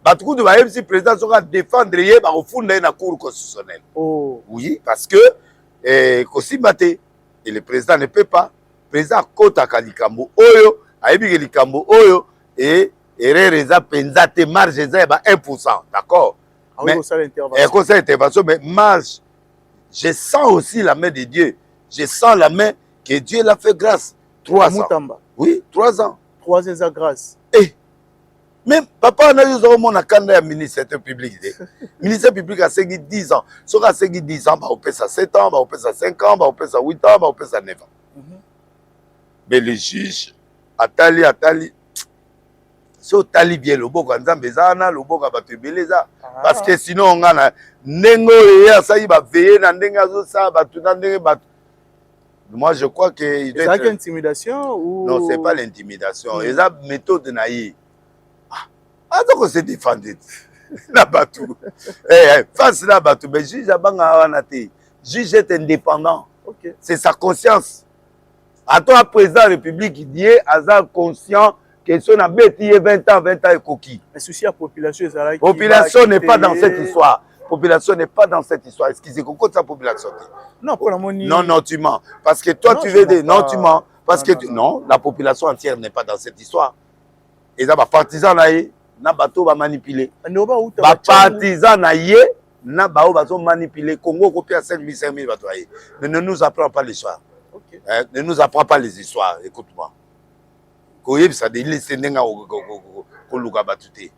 Batoukou de Baïm, si le président sera défendre, il va refonder la cour constitutionnelle. Oh. Oui, parce que Kosimbate, et le président ne peut pas. Le président Kota Kalikambo Oyo, Aïbi Kalikambo Oyo, et Reza Penzate marge 1%. D'accord? Ah oui, ça l'intervention. Conseil d'intervention, mais marge, je sens aussi la main de Dieu. Je sens la main que Dieu l'a fait grâce. 3 ans. Moutamba. Oui, 3 ans. 3 ans à grâce. Et Même papa, on a eu un candidat à ministère public. Ministère public a segui 10 ans. Si on a segui 10 ans, on peut ça 7 ans, on peut ça 5 ans, on peut ça 8 ans, on peut ça 9 ans. Mais les juges, Atali, si on tali bien le beau quand Zambezana, le beau quand tu beleza. Parce que sinon, on a Nengo et ça, il va veiller dans Nengazo, ça, tout dans Nengazo. Moi, je crois que. C'est avec l'intimidation ou. Non, c'est pas l'intimidation. Et la méthode naïve. Ah, donc on s'est défendu. Là-bas face là-bas tout. Mais juge juge est indépendant. Okay. C'est sa conscience. À toi, président de la République, il dit, à conscient que son abéti 20 ans et coquille. Mais souci à la population, la population n'est pas dans cette histoire. Population n'est pas dans cette histoire. Excusez, pourquoi sa population? Non, pour la monnaie. Non, tu mens. Parce que toi, tu veux dire, non, tu mens. Parce que non, la population entière n'est pas dans cette histoire. Et ça, les partisans, na bateau va manipuler. Les partisans, na bateau va manipuler. Congo, copie à 5 000 bateaux. Mais ne nous apprends pas l'histoire. Okay. Ne nous apprends pas les histoires. Écoute-moi. Ça dit, laissez nenga koluka batute.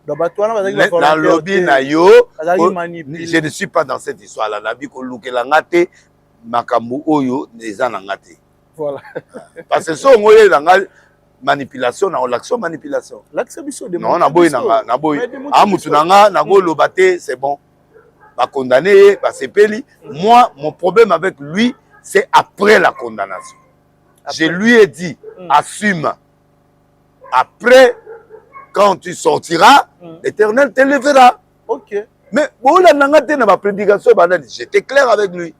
Dans lobby na yo, je ne suis pas dans cette histoire là. Nabi koluke la ngate, makambu oyo neza na ngate. Voilà. Parce que so ngoye na manipulation na l'action manipulation. L'action biso de non na boy na boy. Ah mutu nanga na go lobate, c'est bon. Ba condamné, ba sepeli. Moi, mon problème avec lui, c'est après la condamnation. Après. Je lui ai dit, assume. Après, quand tu sortiras, l'Éternel te lèvera. Ok. Mais bon, la prédication, j'étais clair avec lui.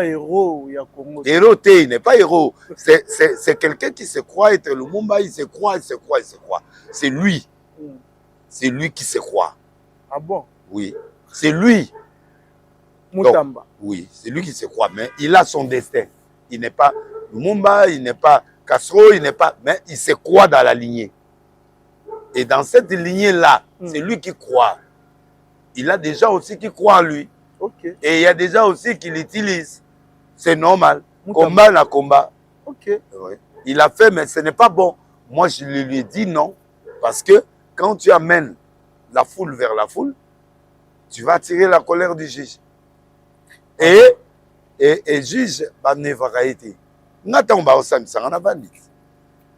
Héros, il n'est pas héros. C'est quelqu'un qui se croit être le Mumba, il se croit. C'est lui. C'est lui qui se croit. Ah bon? Oui. C'est lui. Moutamba. Oui, c'est lui qui se croit. Mais il a son destin. Il n'est pas Mumba, il n'est pas Castro, il n'est pas. Mais il se croit dans la lignée. Et dans cette lignée-là, c'est lui qui croit. Il a des gens aussi qui croient en lui. Okay. Et il y a des gens aussi qui l'utilisent. C'est normal. Combat na combat. Okay. Oui. Il a fait, mais ce n'est pas bon. Moi, je lui ai dit non. Parce que quand tu amènes la foule vers la foule, tu vas attirer la colère du juge. Et juge, ne va pas être.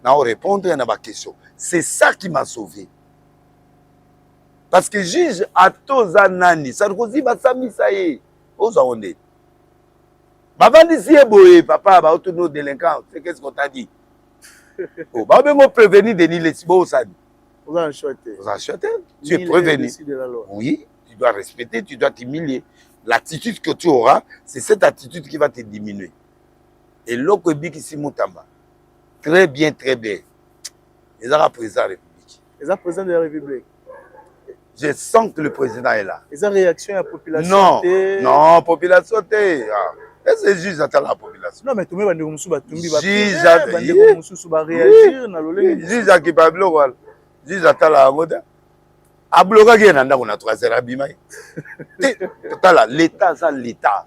Répondre à ma question. C'est ça qui m'a sauvé. Parce que juge à Tozanani, Sarkozy va s'amisayer. Aux honnêtes. Papa, nos délinquants, c'est qu'est-ce qu'on t'a dit? Oh, prévenir de ni les Sibo Sani. Vous en achetez. Tu es prévenu. Oui, tu dois respecter, tu dois t'humilier. L'attitude que tu auras, c'est cette attitude qui va te diminuer. Et l'autre qui Moutamba. Très bien, très bien. Ils ont président de la République. Ils ont président de la République. Je sens que le président est là. Ils ont réaction à la population. Non, population. Est-ce que juge attend la population? Non, mais tout le monde va réagir. Juge à qui va bloquer. Juge attend la moda. A bloquer qui est dans la troisième abîmée. L'État, ça l'État.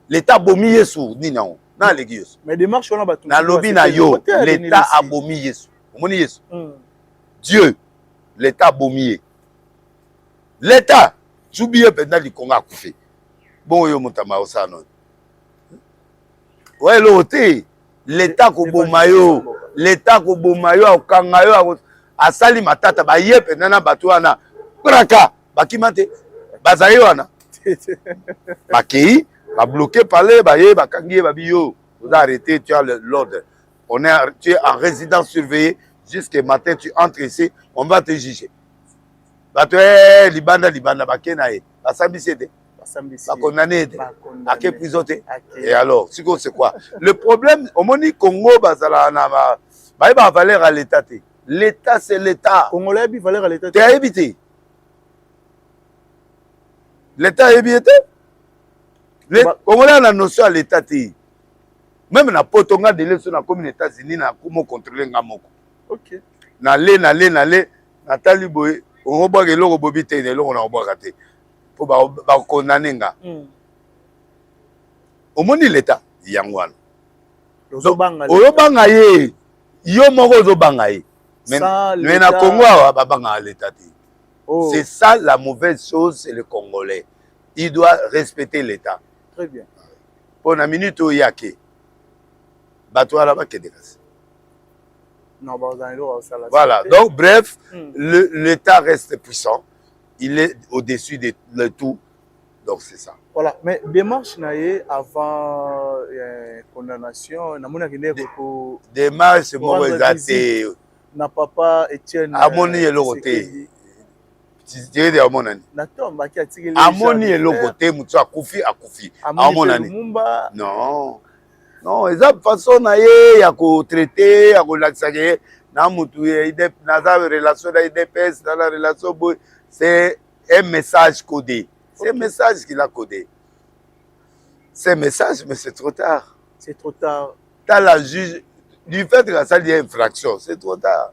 L'État bomi yesu ni non. Na l'église. Mais démarche on a battu. Na lobby na yo, l'État a bomi yesu. Omoni yesu. Dieu, l'État bomi. L'État, j'oublie pendant le Congo a coupé. Bon yo mutama osano. Ouais l'autre, l'État ko bomayo, l'État ko bomayo okangayo asali matata ba ye pendant na batu wana. Kraka, bakimate. Bazayo wana. Bakei va bloquer parler, va kangier, va bio. Vous arrêtez, tu as l'ordre. Tu es en résidence surveillée. Jusqu'à matin, tu entres ici, on va te juger. Libanda, bakenae. La sambisede. La condamné. À quelle prison? Et alors, c'est quoi? Le problème, au Moni Congo, va valeur à l'État. L'État, c'est l'État. Congolais a valeur à l'État. Tu as évité. L'État a évité. Congolais a la notion à l'État. Même na potonga de l'élection na commune États-Unis na comment contrôler ngamoko. OK. Na Nathalie Boy, on va le robobi te ne lo na obakate. Pour ba condamner nga. Au moni l'État yangwana. Ozobanga ye. Yo moko ozobanga ye. Mais sans mais na Congo babanga l'état. Oh, C'est ça la mauvaise chose, c'est le Congolais. Il doit respecter l'État. très bien. Pour la minute où il y a qui bateau là-bas qui dépasse. Non, bah, Voilà. Donc, bref, Hmm. l'État reste puissant. Il est au-dessus de tout. Donc, c'est ça. Voilà, mais démarche naïe avant condamnation, na mona kende ko Démarche, c'est rendre mauvais visite. Na papa Etienne. Amoni et l'autre. Tu dirais de Amonani. Nato mbaki atiki les. Amoni et l'autre, Moutsu akufi. Amonani. Mumba. Non. Non, eza façon na ye ya ko traiter, ya ko lakisa ke na mutu na za relation na IDPS, dans la relation c'est un message codé. C'est un message qu'il a codé. C'est un message, mais c'est trop tard. C'est trop tard. Dans la juge, du fait que ça y a infraction, c'est trop tard.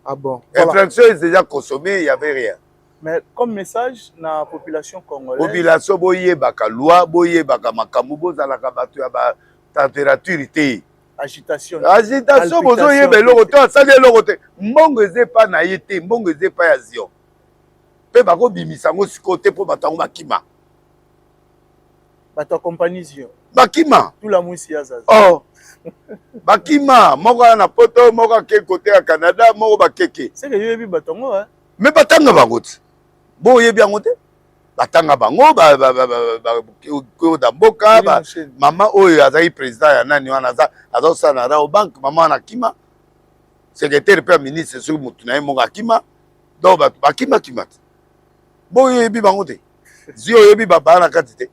Ah bon. Voilà. Infraction est déjà consommée, il n'y avait rien. Mais comme message, la population congolaise. Population boye baka loi, boye baka makambu bozalaka bato ya ba température te. Agitation. Agitation bozo yeba eloko to asali eloko te. Mbongo eze pa na ye te, mbongo eze pa ya Zion. Pe bako bimisa ngo siko te po batango bakima. Bato accompagne Zion. Bakima. Tout la mousse yaza. Oh. Bakima, moko na poto, moko ke côté à Canada, moko bakeke. C'est que yebi batongo hein. Mais batanga bango te. Bo yebi yango te. Batanga bango ba ko da mboka ba mama oyo azali président ya nani wana azo sana ra au banque mama na kima. Secrétaire pe ministre sur mutu na moko akima. Donc bakima kima. Bo yebi bango te. Zio yebi baba na kati te.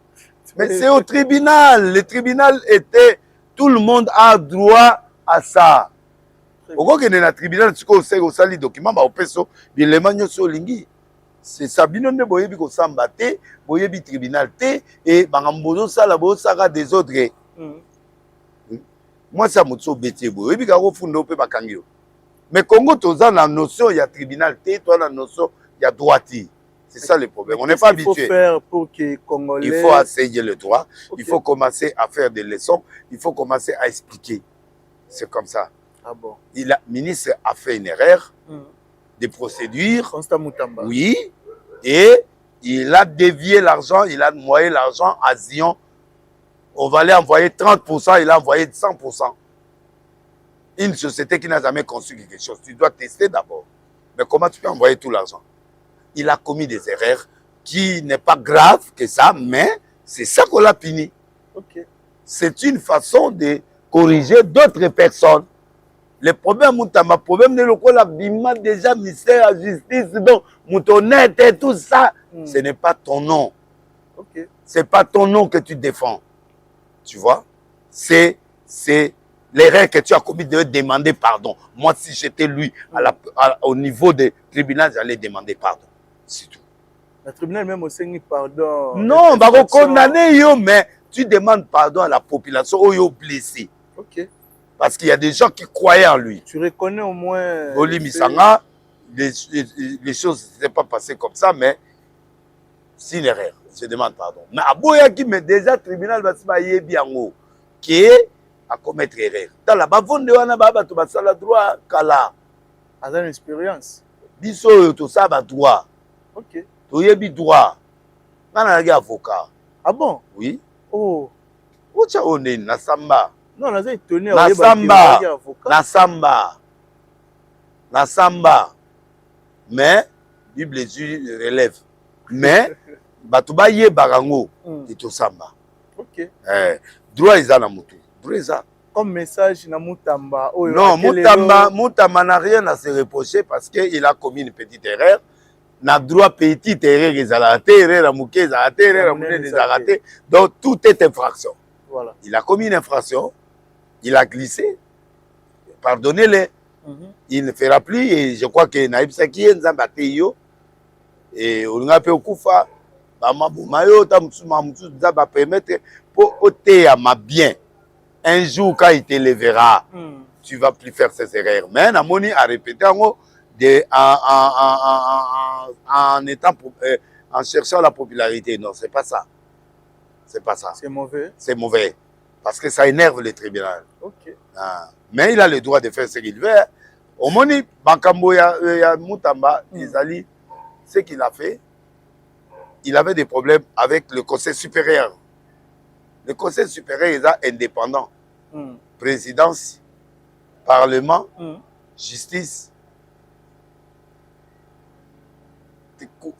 Mais c'est au tribunal. Le tribunal était tout le monde a droit à ça. Au le tribunal, tu sais au sali document ba opeso bilemba nyoso lingi. C'est ça bino ne boyebi ko samba te, boyebi tribunal te et bangambozo sala bo saka des autres. Moi ça mutso betier boyebi ka ko fundo pe bakangio. Mais Congo toza la notion il y a tribunal te, toi la notion il y a droitier. C'est ça le problème. On n'est pas habitué. Il faut faire pour que Congolais. Il faut enseigner le droit. Okay. Il faut commencer à faire des leçons. Il faut commencer à expliquer. C'est comme ça. Ah bon. Le ministre a fait une erreur de procédure. Constant Moutamba. Oui. Et il a dévié l'argent. Il a envoyé l'argent à Zion. On va aller envoyer 30%. Il a envoyé 100%. Une société qui n'a jamais conçu quelque chose. Tu dois tester d'abord. Mais comment tu peux envoyer tout l'argent? Il a commis des erreurs qui n'est pas grave que ça, mais c'est ça qu'on l'a puni. Okay. C'est une façon de corriger d'autres personnes. Le problème, Moutamba, problème de l'Okola Bima, déjà, ministère à justice, donc, Moutonnet et tout ça, ce n'est pas ton nom. Okay. C'est pas ton nom que tu défends. Tu vois? C'est l'erreur que tu as commis de demander pardon. Moi, si j'étais lui, au niveau des tribunaux, j'allais demander pardon. C'est tout. Le tribunal même aussi pardon. Non, bah condamner yo, mais tu demandes pardon à la population ou yo blessé. Ok. Parce qu'il y a des gens qui croyaient en lui. Tu reconnais au moins. Oli Misanga, les choses ne s'étaient pas passées comme ça, mais c'est une erreur. Je demande pardon. Mais Aboya qui met déjà tribunal va bien qui est à commettre erreur. Dans la bavonde de wana baba to basala droit kala. À une expérience. Biso to ça ba droit. Ok. To yebi droit. Ngana nagi avocat. Ah bon? Oui. Oh. Ocha one na samba. Non, on a étonné. Na samba. Na samba. Na samba. Mais Bible relève. Mais batuba ye barango et to samba. Ok. Droit isa na mutu. Droit isa. Comme message na Moutamba. Oh, non, Moutamba n'a rien à se reprocher parce qu'il a commis une petite erreur. Na droit petite erreur, ils ont raté, erreur à mouké, ils ont raté, erreur à mouké, ils ont raté. Donc tout est infraction. Voilà. Il a commis une infraction, il a glissé. Pardonnez-le. Il ne fera plus et je crois que Naïb Saki est en bataille. Et on a fait au Koufa. Mayo, ça va permettre pour ôter à ma bien. Un jour, quand il te lèvera, tu ne vas plus faire ces erreurs. Mais Namoni a répété en cherchant la popularité. Non, c'est pas ça. C'est pas ça. C'est mauvais. C'est mauvais. Parce que ça énerve le tribunal. Ok. Mais il a le droit de faire ce qu'il veut. Au moni makambo ya Mutamba, Izali, ce qu'il a fait, il avait des problèmes avec le Conseil supérieur. Le Conseil supérieur est indépendant. Présidence, Parlement, justice.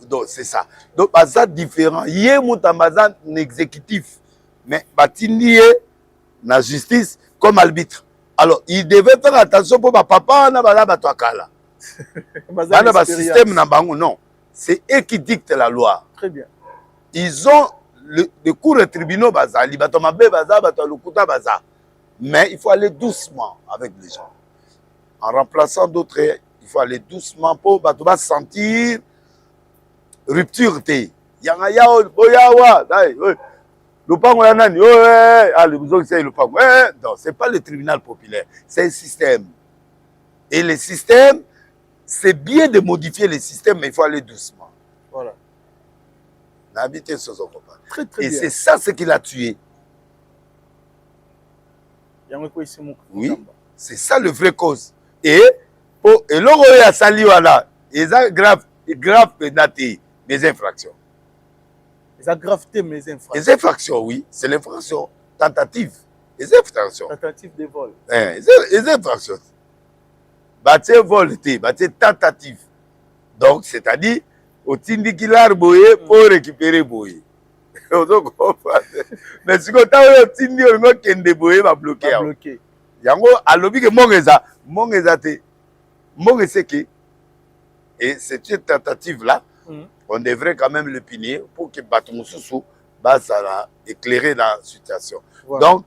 Donc c'est ça. Donc c'est différent. Il y a un exécutif, mais Batini est la justice comme arbitre. Alors il devait faire attention pour papa na bala batwakala. Bana ba système na bango non. C'est eux qui dictent la loi. Très bien. Ils ont le cours de tribunaux bazali, batomabe baza, batolukuta baza. Mais il faut aller doucement avec les gens. En remplaçant d'autres, il faut aller doucement pour batoba sentir rupture té. Yanga yao boyawa, dai. Le pango ya nani? Ah, le bouson c'est le pango. Non, c'est pas le tribunal populaire, c'est un système. Et le système, c'est bien de modifier le système, mais il faut aller doucement. Voilà. Très, très et c'est ça ce qui l'a tué. Oui, c'est ça le vrai cause. Et l'autre a sali voilà, ils ont grave pénaté mes infractions. Ils ont graveté mes infractions. Les infractions, oui, c'est l'infraction tentative. Les infractions. Tentative de vol. Les infractions. Bâtir vol, bâtir tentative. Donc, c'est-à-dire, au tindi qui l'a boyé pour récupérer boyé. Mais si on a au tindi, on a qu'un boyé va bloquer. Yango, à l'objet que mon c'est que, et c'est une tentative là, on devrait quand même le punir pour que Baton Soussou va éclairer la situation. Voilà. Donc,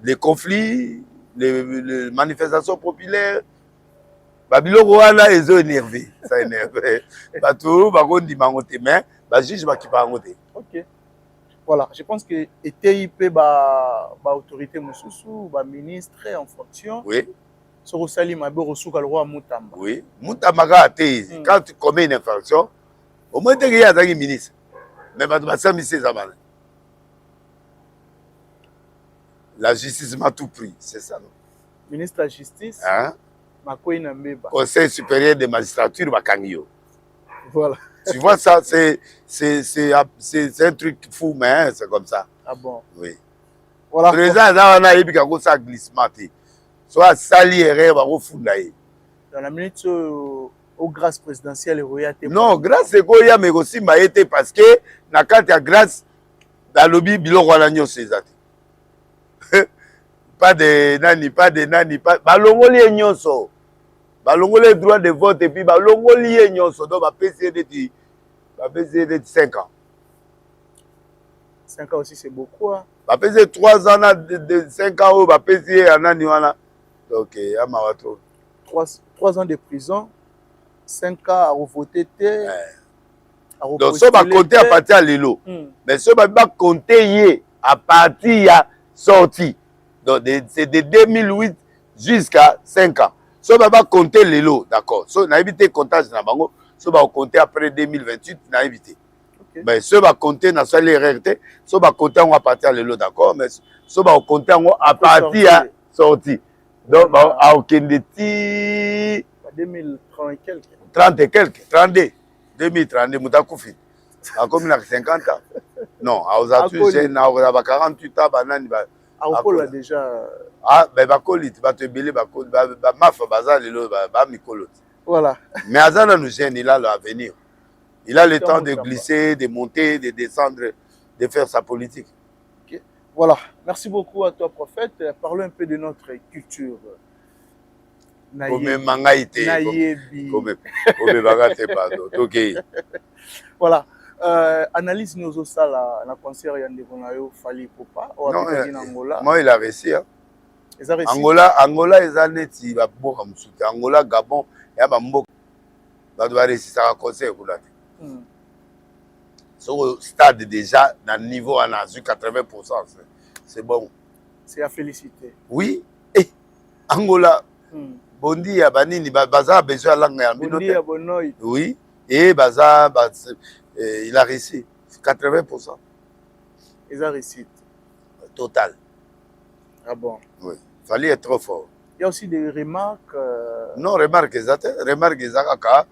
les conflits, les manifestations populaires, Babylon Rwanda, ils ont énervé. Ça énerve. Batou, Bagon dit Mangote, mais juge va qui pas Mangote. Ok. Voilà, je pense que ETIP, autorité Moussoussou, ministre en fonction. Oui. Sur Salim Mabo, Rossouka le roi Moutamba. Oui. Moutamba a été, quand tu commets une infraction, au moins tu es un ministre. Mais tu vas s'amuser ces amants. La justice m'a tout pris, c'est ça. Non? Ministre de la Justice. Hein? Conseil supérieur de magistrature, Bakangio. Voilà. Tu vois ça, c'est un truc fou, mais c'est comme ça. Ah bon? Oui. Voilà. Le président, on a eu un glissement. Soit sali erreur, on va refunder. Dans la minute aux grâces présidentielles, non, grâce c'est quoi, mais aussi m'a été parce que na quand il y a grâce dans le lobby bilo Rwanda c'est ça. Pas de nani, balongoli nyonso. Balongoli droit de vote et puis balongoli nyonso donc va payer de 5 ans. 5 ans aussi c'est beaucoup hein. Va payer 3 ans de 5 ans va payer anani wana. Donc à Mawato. 3 ans de prison, 5 ans à voter. Donc ça va compter à partir de l'élo. Mais ça va compter à partir de sortie. Donc c'est de 2008 jusqu'à 5 ans. Ça va compter l'élo, d'accord. Ça n'a évité comptage na bango. Ça va compter après 2028, n'a évité. Mais ça va compter dans les RRT. Ça va compter à partir de l'élo, d'accord. Mais ça va compter à partir de sortie. Donc à aucun de 2030 et quelques. 30 et quelques, 32. 2032, Moutakoufi. Comme il a 50 ans. Non, à Ozatu, j'ai 48 ans, Aokol a déjà. Ah, ben Bakoli, tu vas te béler, Bakoli, Mafa, Bazal, Mikolo. Voilà. Mais Azana nous gêne, il a l'avenir. Il a le temps de glisser, de monter, de descendre, de faire sa politique. Okay. Voilà. Merci beaucoup à toi, prophète. Parlons un peu de notre culture. Voilà. Analyse nos os à la concert Yandevonayo Fali Popa. Moi, il a réussi. Hein. Angola, ils ont neti Angola, Gabon, il y a Bambo. Il doit réussir à concert. Sur le stade déjà, dans le niveau, on a 80%. C'est bon. C'est à féliciter. Oui. Et Angola. Bondi ya banini baza besoin langue ya Bondi ya Bonoï. Oui, et baza il a réussi 80%. Ils ont réussi total. Ah bon. Oui, fallait être trop fort. Il y a aussi des remarques Non, remarque ça, kaka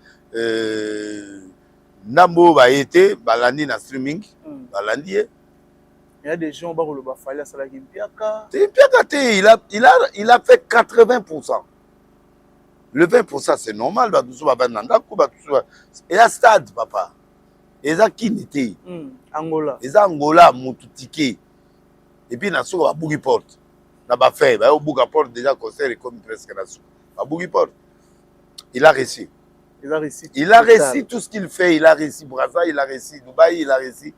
Nambo va été balandi na streaming, balandi. Il y a des gens qui ont fallu à Salagim Piaka. Il a fait 80%. Le 20%, c'est normal. Et à stade, papa. Et ça qui n'était. Angola. Et ça, Angola, Moutoutique. Et puis, na a Bougi Porte. Na ba fait, ba au Bouga Porte déjà concert comme presque na sou. A Bougi Porte. Il a réussi. Il a réussi tout ce qu'il fait. Il a réussi Brazza, il a réussi Dubaï, il a réussi.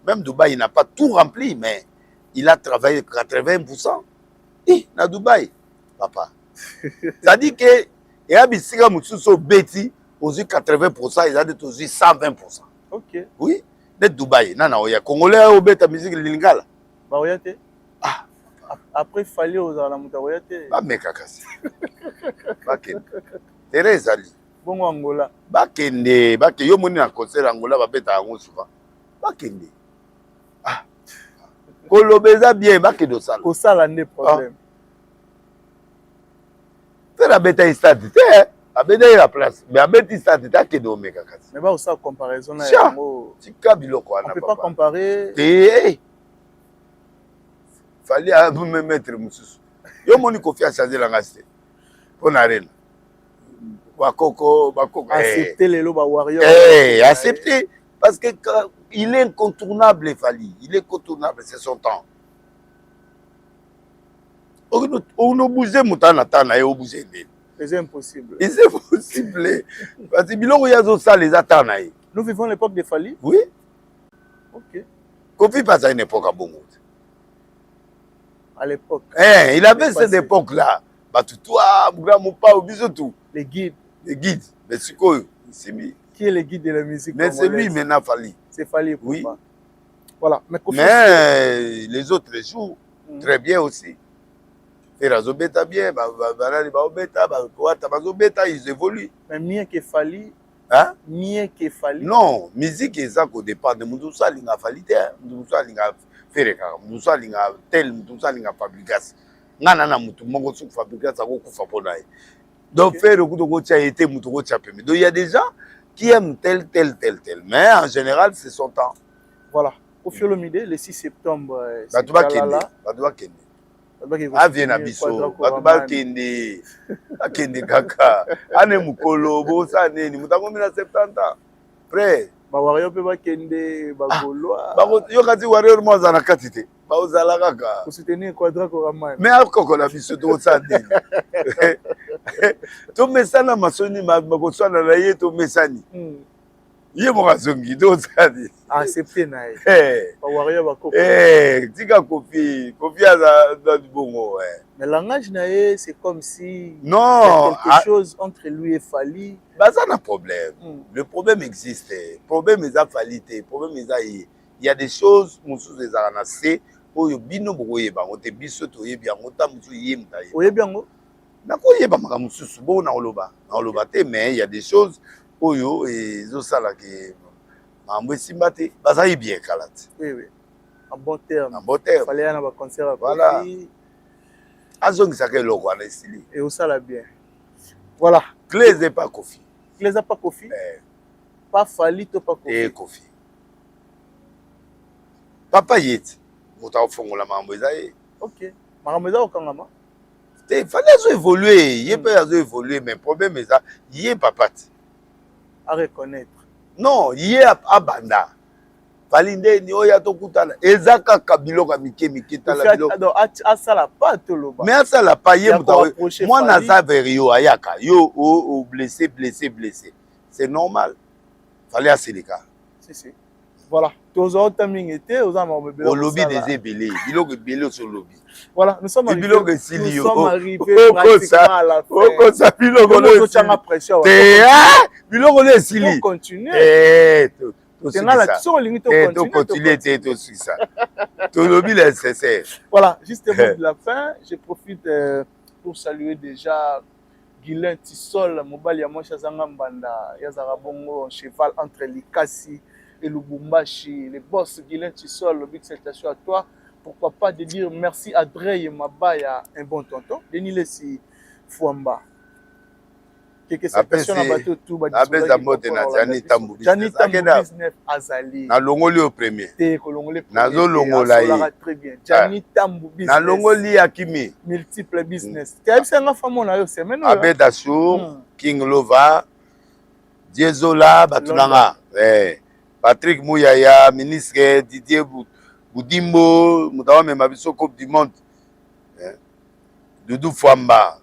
Même Dubaï, il n'a pas tout rempli, mais il a travaillé 80%. Et na Dubaï, papa. Ça dit que il y a des gens qui sont bêtis, aussi 80%, ils ont aussi 120%. Ok. Oui, de Dubaï. Non, non, il y a Congolais au bêta musique lingala. Bah, voyez. Ah. Après, il fallait aux Alamouta, voyez. Bah, mec, Kakasi. Bakende. Thérèse Ali. Bon, Angola. Bakende. Bakende. Yo moni na concert Angola, ba bêta ango souvent. Bakende. Ah. Kolobeza bien, bakende au sala. Au sala, n'est problème. C'est la bêta stade. La bêta la place. Mais la bêta stade, c'est que de Omega. Mais bah, ça, comparaison. On ne peut pas comparer. Fallait me mettre Moussous. Yo moni confiance à la race. Pour l'arène. Bakoko. Accepter les loba warriors. Accepter. Parce que il est incontournable, Fali. Il est incontournable, c'est son temps. On a bougé Moutanatana et on a bougé. C'est impossible. C'est impossible. Parce que Biloko Yazo ça les attend. Nous vivons l'époque de Fali. Oui. Ok. Kofi passe à une époque à Bongo. À l'époque. Il avait cette époque-là. Toi, mon pas au bisou tout. Les guides. Mais c'est quoi? Qui est le guide de la musique? Mais c'est lui maintenant Fali. C'est Fali. Oui. Voilà. Mais les autres jouent très bien aussi. Beta bien, ils évoluent. Mais mieux que Fali. Hein? Mieux que Fali. Non, musique est ça qu'au départ de Moudoussa Linga Falité, Moudoussa Linga Fereka, Moudoussa Linga tel, Moudoussa Linga Fabrikas. Nana Moutou, Mongo Souk Fabrikas, à Goku Faponaï. Donc, faire le coup de Gotia été Moutou Tchapé. Donc, il y a des gens qui aiment tel. Mais en général, c'est son temps. Voilà. Au Fiolomide, le 6 septembre. Batouba Kende. Viens à Bisso, Batouba Kende. Kende Kaka. Ane Mukolo, Bosa Neni, Moutamomina 70 ans. Prêt. Wario peut Kende, Bagoloa. Yo Kati Wario Mozana Katite. Baozala Kaka. Pour soutenir Quadra Koraman. Mais à quoi la Bisso de Osani? To Messana Masoni, Makosana Laye, to Messani. Yé Morazongi, d'Osani. Ah, c'est pénal. Wario Bako. Tika Kofi a dans du bon. Mais le langage, c'est comme si. Non. Quelque chose entre lui et Fali. Bah, ça n'a pas de problème. Le problème existe. Le problème est à Fali. Le problème est à. Il y a des choses, Moussou des Aranacé, où il y a bino boyeba, on te biso to yebia, on t'a moussou yemta. Oyebiango? Nako yeba maka moussou subo na oloba. Na oloba te, mais il y a des choses, oyo, et zosala ke. Mambo simbate, baza bien kalat. Oui. En bon terme. Il fallait aller à un concert. Voilà. Azong sake loko na stili. Et où ça la bien. Voilà. Claise pas Kofi. Claise pas Kofi. Pas Fali, to pas Kofi. Et Kofi. Papa yet. Mouta ofongola mambo ezaye. Ok. Marameza okangama. Il fallait évoluer. Il peut évoluer, mais le problème est ça. Il est papa. À reconnaître. Non, il est à Banda. Falinde ni oya to kutana. Ezaka kabilo ka mike tala bilo. Donc à ça la pas to loba. Mais à ça la pas yé moi na ça verio ayaka. Yo o blessé. C'est normal. Fallait assez les cas. Si. Voilà. Tous autres timing était aux amours bébé. Au lobby des ébélés. Il a belé sur le lobby. Voilà, nous sommes arrivés pratiquement à la fin. Comme ça, Biloko le Sili. On continue. Voilà, justement de la fin, je profite pour saluer déjà Guilain Tissol, Mobali Yamocha Zangambanda, Yazara Bongo, cheval entre Likasi et Lubumbashi, les boss Guilain Tissol, big salutation à toi. Pourquoi pas de dire merci à Drey Mabaya, un bon tonton. Denis Lessi Fouamba. Quelque citation na bateau tout ba Abeza mbote na Jani Tambu Jani Tambu business azali. Na longoli au premier. Te ko longoli. Nazo longola yi. Très bien. Jani Tambu business. Na longoli Akimi. Multiple business. Tu as vu femme na yo semaine. Abeda Show, King Lova, Diezola Batulanga. Patrick Mouyaya, ministre Didier Boudimbo, Mutawa Memabiso Coupe du Monde. Doudou Fwamba.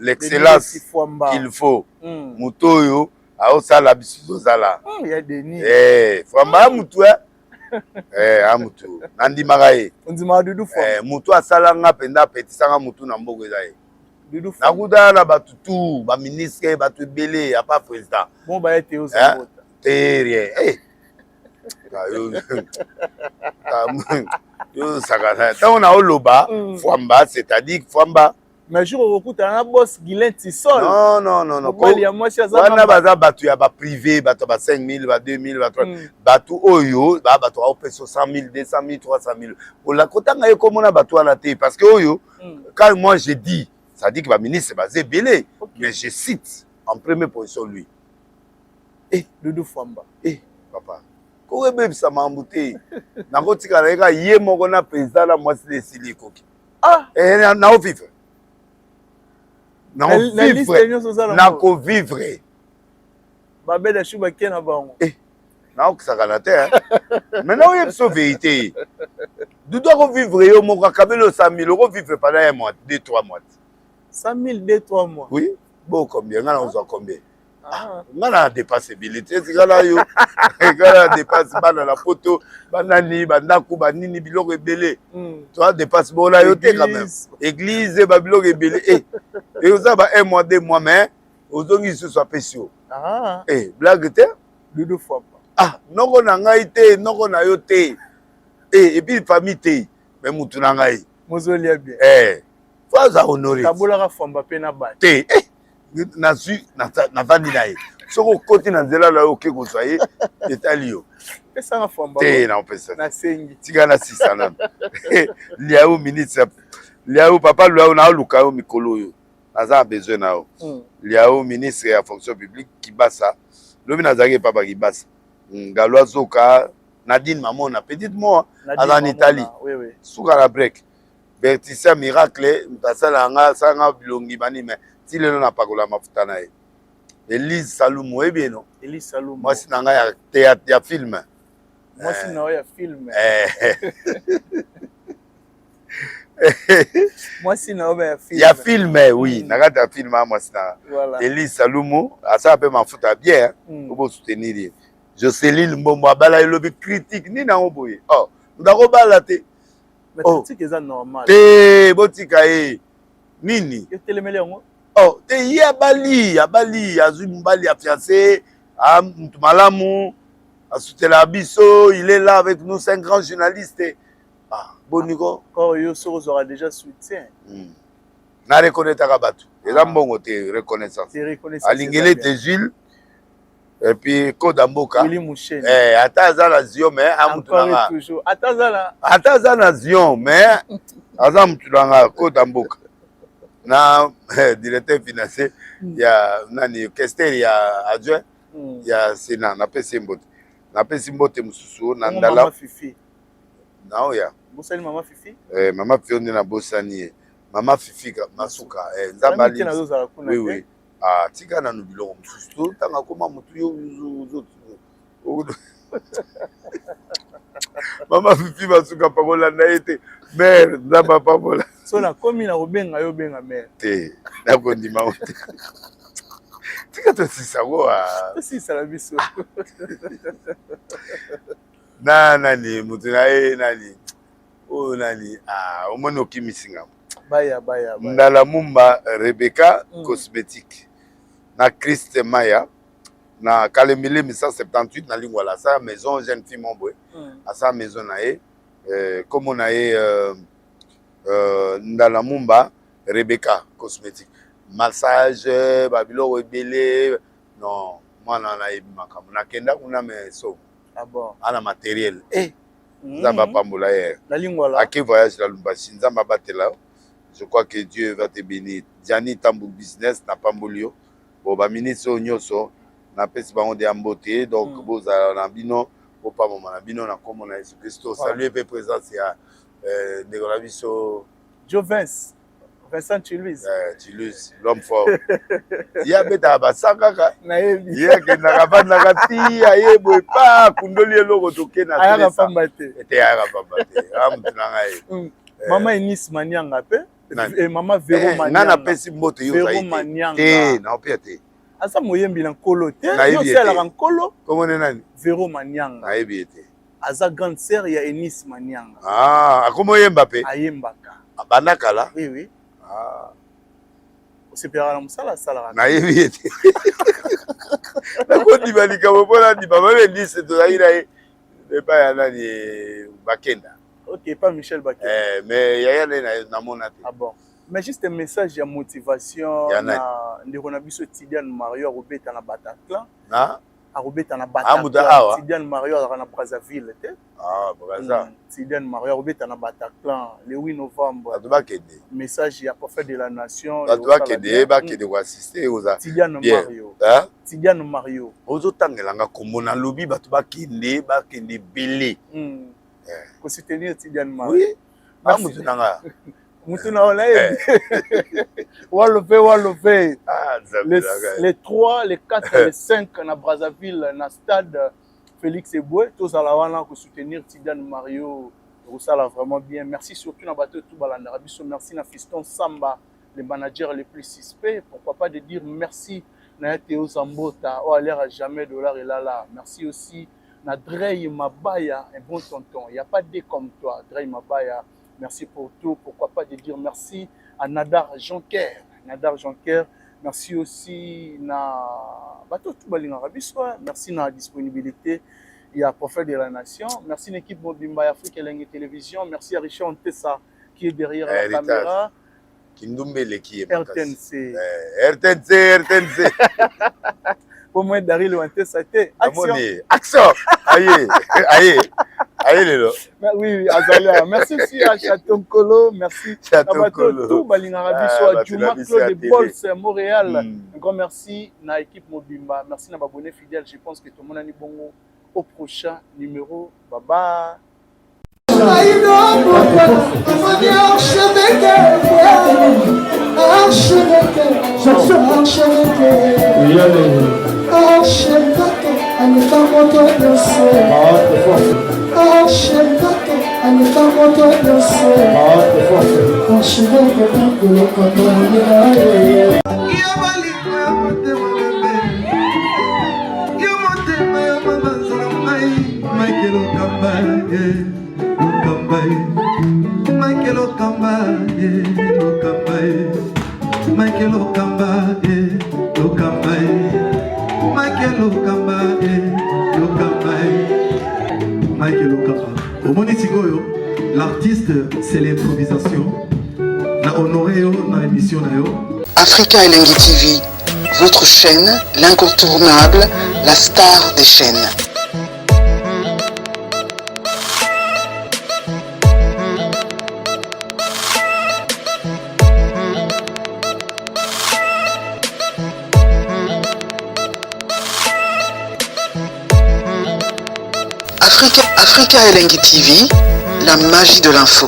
L'excellence qu'il faut. Mutoyo, Aosala Bisuzozala. Il y a des nids. Fwamba Moutou. Amutu. Nandi Maraye. On dit ma Doudou Fwamba. Moutou Asalanga Penda Petisanga Moutou Nambogo Zaye. Doudou Fwamba. Nakuda na batutu, ba ministre, batu belé, a pas président. Bon ba été aux autres. Terrier. Yo sakana. Tant on a Oloba, Fwamba, c'est-à-dire Fwamba. Mais jour au coup t'as un boss Guilain Tissol. Non. Wana baza batu ya ba privé, batu ba 5000, ba 2000, ba 3000. Batu oyo, ba batu a peso 100 000, 200 000, 300 000. Pour la kota ngaye comme na batu ala te parce que oyo quand moi je dis, ça dit que ba ministre basé belé, mais je cite en première position lui. Doudou Fwamba. Papa. Ko ebe bisa mambuté. Na kotika na eka ye moko na président la moi c'est Sili Koki. Na o vivre. Na ko vivre. Babé de Chouba Kena Bango. Na ko sakana te. Maintenant il y a une vérité. Doudou ko vivre yo moko kabelo 100 000 euros vivre pendant un mois, 2-3 mois. 100 000 2-3 mois. Oui. Bon combien? Ngana on combien? Ngana dépasse bilité. Ngana yo. Ngana dépasse bana la photo, banani, bandaku, banini biloko ebele. Toi dépasse bola yo te quand même. Église babilo ebele. Et vous avez un mois, 2 mois, mais vous avez ce soit spéciaux. Blague te? Doudou Fwamba. Non on a ngaïté, non on a yoté. Et puis famille te, mais moutou na ngaï. Mozolia bien. Faut ça honorer. Kabola Fwamba pe na ba. Te. Na su na vandi na ye. Soko koti na nzela la oke ko soye etalio. Pesa na Fwamba. Te na pesa. Na sengi. Tika na sisana. Liao ministre. Liao papa liao na luka yo mikolo yo. Aza besoin na yo. Liao ministre ya fonction publique Kibasa. Lobi na zaki papa Kibasa. Galwa Zoka, Nadine Mamona, petite moi en Italie. Oui. Souka la break. Bertissa miracle, mtasala nga sanga bilongi bani mais si le na pakola mafuta na ye. Elise Salumo e bien non. Elise Salumo. Moi si nanga ya théâtre ya film. Moi si na ya film. Moi si na ya film. Ya film oui, nakata film moi si na. Voilà. Elise Salumo, asa pe mafuta bien, pour soutenir. Jocelyn Mbombo abala elobi critique ni na oboye. Ndako bala te. Mais critique est normal. Te botika e. Nini? Yo telemele yango. Te ya bali azui mbali a fiancé, malamu, a soutela biso, il est là avec nous, c'est un grand journaliste. Bonigo. Quand yo aura déjà soutien. Na reconnaître Rabatu. Et là mbongo te reconnaissance. Alingele te Jules. Et puis Kodamboka. Willy Mouchen. Atazala Zion mais amutulanga. Toujours. Atazala Zion mais azamutulanga Kodamboka. Na directeur financier ya nani Kester ya adjoint ya Sénat na Pesimbote. Na Pesimbote mususu na ndala. Mama Fifi. Nao ya. Bosani Mama Fifi? Mama Fifi na Bosani. Mama Fifi Masuka. Nzambali. Oui. Tika na nubilongo mususu tanga koma mutu yo uzo. Mama Fifi Masuka pakola na ete mère nzamba pakola. So na komi na obenga yo benga mère. Te na kondima ote. Tika to sisa wa. Sisa la biso. Nani mutu na nani. Oh nani omono kimisinga. Baya. Ndala Mumba Rebecca Cosmétique. Na Christ Maya. Na Kalemile 178 na Lingwala. Sa maison jeune fille Mombwe. À sa maison na ye. Comme on a Ndala Mumba Rebecca Cosmétique. Massage, babilo webele. Non, moi na yebi makamu. Na kenda kuna me so. Ah bon. Ana matériel. Nzamba pambola ye. Na Lingwala. Aki voyage la Lumbashi. Nzamba batela. Je crois que Dieu va te bénir. Jani Tambu Business na Pambolio. Bon, ba ministre Onyoso, na pesi bango de ambote, donc bozala na bino, opa mama na bino na kombo na Yesu Christo. Saluer pe présence ya ndeko na biso Jovens, Vincent Chilus. Chilus, l'homme fort. Ya beta basaka ka. Nayebi. Ya ke na kabanda ti ayebo pa kundoli eloko toke na télé. Aya pamba te. Ete aya pamba te. Amutu na ngai. Mama Enis Manianga pe. Et Mama Véro Manianga. Ngana pesi mbote yo Véro Manianga. Te, na opia te. Asa moyembi na nkolo te. Yo sala ka nkolo. Comment nani? Véro Manianga. Nayebi te. Aza grande sœur ya Enis Manianga. Ah, akomo yemba pe. Ayembaka. Bandaka la? Oui, oui. Ah. Osepera na musala sala. Nayebi te. Nakoti balika mopona di baba le 10 tozali na ye. Epa ya nani Bakenda. Ok, pas Michel Bakenda. Mais yaya na mona te. Ah bon. Mais juste un message de motivation na ndeko na biso Tidiane Mario Robeta na Bataclan. Na? Robeta na Bataclan. Tidiane Mario na Brazzaville te. Ah, Brazza. Tidiane Mario Robeta na Bataclan le 8 novembre. Adubakende. Message ya prophète de la nation. Adubakende bakende ko assister oza. Tidiane Mario. Hein? Tidiane Mario. Ozo tangelanga kombo na lobi batu bakende belé. Ko soutenir Tidiane Mario. Oui. Amutu nanga. Mutuna on l'a Wallopé. Les 3, les 4 et les 5 na Brazzaville, na stade Félix Eboué, tous à la wana pour soutenir Tidiane Mario. Ça là vraiment bien. Merci surtout na bateau tout balanda. Merci na Fiston Samba, les managers les plus suspects. Pourquoi pas de dire merci na Théo Zambota, oh à l'air à jamais dollar et là. Merci aussi na Drey Mabaya, un bon tonton. Il n'y a pas de comme toi, Drey Mabaya. Merci pour tout. Pourquoi pas de dire merci à Nadar Jonker. Nadar Jonker. Merci aussi na bateau tout balinga rabiswa. Merci na disponibilité. Il y a prophète de la nation. Merci l'équipe Mobimba Afrique et Lengue Télévision. Merci à Richard Ntessa qui est derrière la caméra. Kindumbele qui est RTNC. RTNC. Pour moi, Daryl Ntessa, action. Action. Aïe. Aïe, Lélo. Oui, Azalia. Merci aussi à Château Colo. Merci à Bateau tout Balinga Rabiswa, à Djouma Claude de Bols, Montréal. Un grand merci à l'équipe Mobimba. Merci à abonnés fidèles. Je pense que tout le monde a dit bon au prochain numéro. Bye bye. L'artiste, c'est l'improvisation. Na honoré na émission na yo. Africa Elengi TV, votre chaîne, l'incontournable, la star des chaînes. Africa Elengi TV, la magie de l'info.